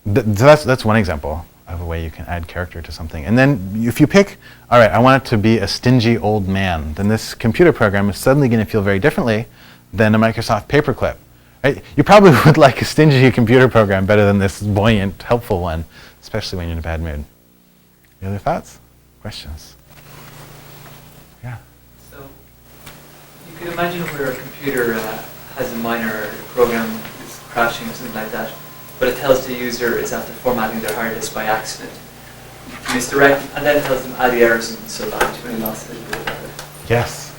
That's one example of a way you can add character to something. And then if you pick, all right, I want it to be a stingy old man, then this computer program is suddenly going to feel very differently than a Microsoft paperclip. Right? You probably would like a stingy computer program better than this buoyant, helpful one, especially when you're in a bad mood. Any other thoughts? Questions? Yeah. So you could imagine where a computer has a minor program is crashing or something like that, but it tells the user it's after formatting their hard disk by accident. Misdirect, and then it tells them add the errors and so on to any loss. Yes.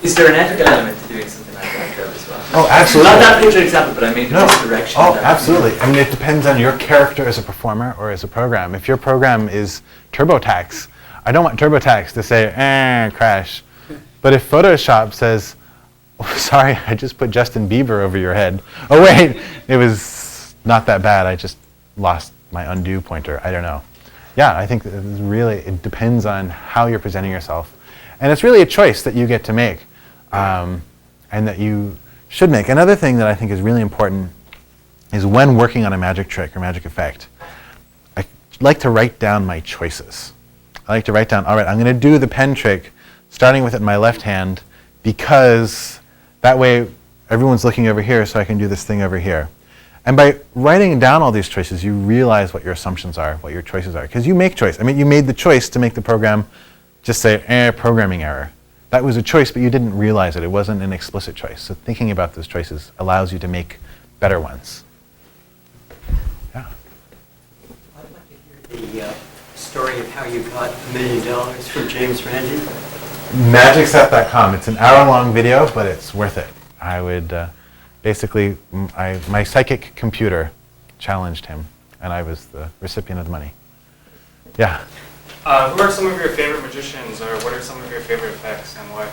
Is there an ethical element to doing something like that as well? Oh, absolutely. Not that picture example, but I mean the misdirection. Oh, absolutely. I mean, it depends on your character as a performer or as a program. If your program is TurboTax, I don't want TurboTax to say, crash. But if Photoshop says, oh, sorry, I just put Justin Bieber over your head. Oh, wait, it was not that bad. I just lost my undo pointer. I don't know. Yeah, I think it depends on how you're presenting yourself. And it's really a choice that you get to make. And that you should make. Another thing that I think is really important is when working on a magic trick or magic effect, I like to write down my choices. I like to write down, all right, I'm going to do the pen trick starting with it in my left hand because that way everyone's looking over here so I can do this thing over here. And by writing down all these choices, you realize what your assumptions are, what your choices are. Because you make choice. I mean, you made the choice to make the program just say, programming error. that was a choice, but you didn't realize it. It wasn't an explicit choice. So thinking about those choices allows you to make better ones. Yeah. I'd like to hear the story of how you got $1 million from James Randi. Magicseth.com. It's an hour-long video, but it's worth it. I would basically, my psychic computer challenged him, and I was the recipient of the money. Yeah. Who are some of your favorite magicians, or what are some of your favorite effects, and why?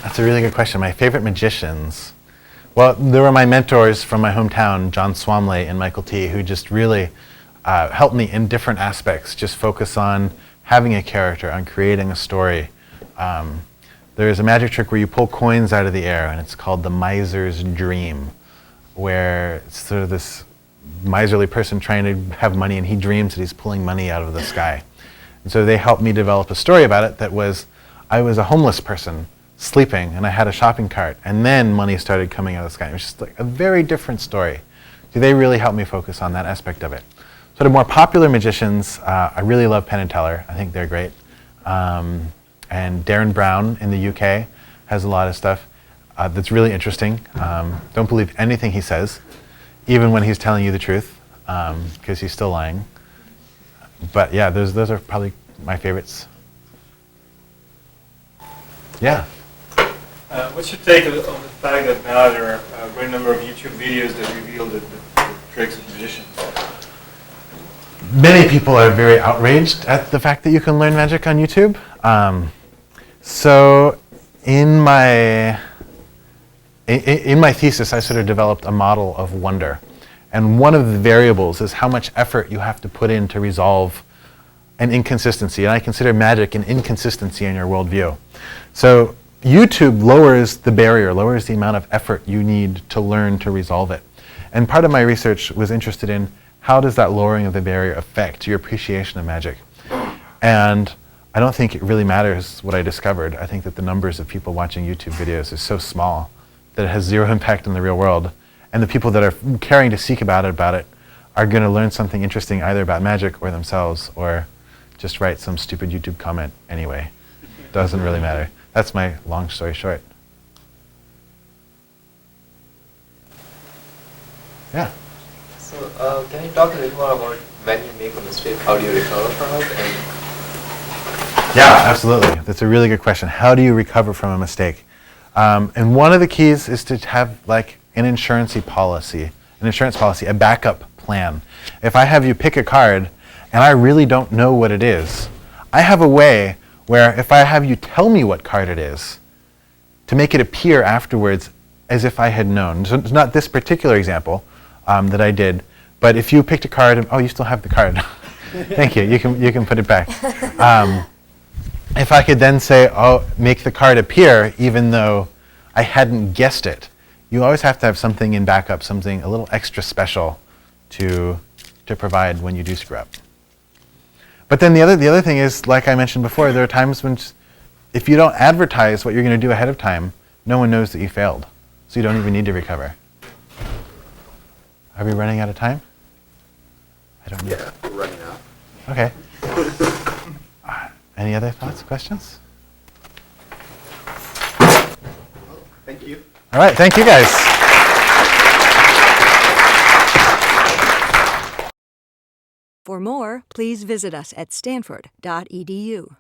That's a really good question. My favorite magicians. Well, there were my mentors from my hometown, John Swamley and Michael T., who just really helped me in different aspects. Just focus on having a character, on creating a story. There is a magic trick where you pull coins out of the air, and it's called the miser's dream, where it's sort of this miserly person trying to have money, and he dreams that he's pulling money out of the sky. And so they helped me develop a story about it that was, I was a homeless person sleeping, and I had a shopping cart, and then money started coming out of the sky. It was just like a very different story. So they really helped me focus on that aspect of it. Sort of more popular magicians, I really love Penn and Teller. I think they're great. And Darren Brown in the UK has a lot of stuff that's really interesting. Don't believe anything he says, even when he's telling you the truth, because he's still lying. But yeah, those are probably my favorites. Yeah. What's your take on the fact that now there are a great number of YouTube videos that reveal the tricks of magicians? Many people are very outraged at the fact that you can learn magic on YouTube. So in my thesis, I sort of developed a model of wonder. And one of the variables is how much effort you have to put in to resolve an inconsistency. And I consider magic an inconsistency in your worldview. So YouTube lowers the barrier, lowers the amount of effort you need to learn to resolve it. And part of my research was interested in how does that lowering of the barrier affect your appreciation of magic? And I don't think it really matters what I discovered. I think that the numbers of people watching YouTube videos is so small that it has zero impact in the real world. And the people that are caring to seek about it are going to learn something interesting either about magic or themselves, or just write some stupid YouTube comment anyway. Doesn't really matter. That's my long story short. Yeah. So can you talk a little more about when you make a mistake, how do you recover from it? Yeah, absolutely. That's a really good question. How do you recover from a mistake? And one of the keys is to have like an insurance policy, a backup plan. If I have you pick a card and I really don't know what it is, I have a way where if I have you tell me what card it is, to make it appear afterwards as if I had known. So it's not this particular example that I did, but if you picked a card and, oh, you still have the card. Thank you. You can put it back. If I could then say, oh, make the card appear even though I hadn't guessed it, you always have to have something in backup, something a little extra special to provide when you do screw up. But then the other thing is, like I mentioned before, there are times when if you don't advertise what you're going to do ahead of time, no one knows that you failed. So you don't even need to recover. Are we running out of time? I don't know. Yeah, we're running out. Okay. Any other thoughts, questions? Thank you. All right, thank you guys. For more, please visit us at stanford.edu.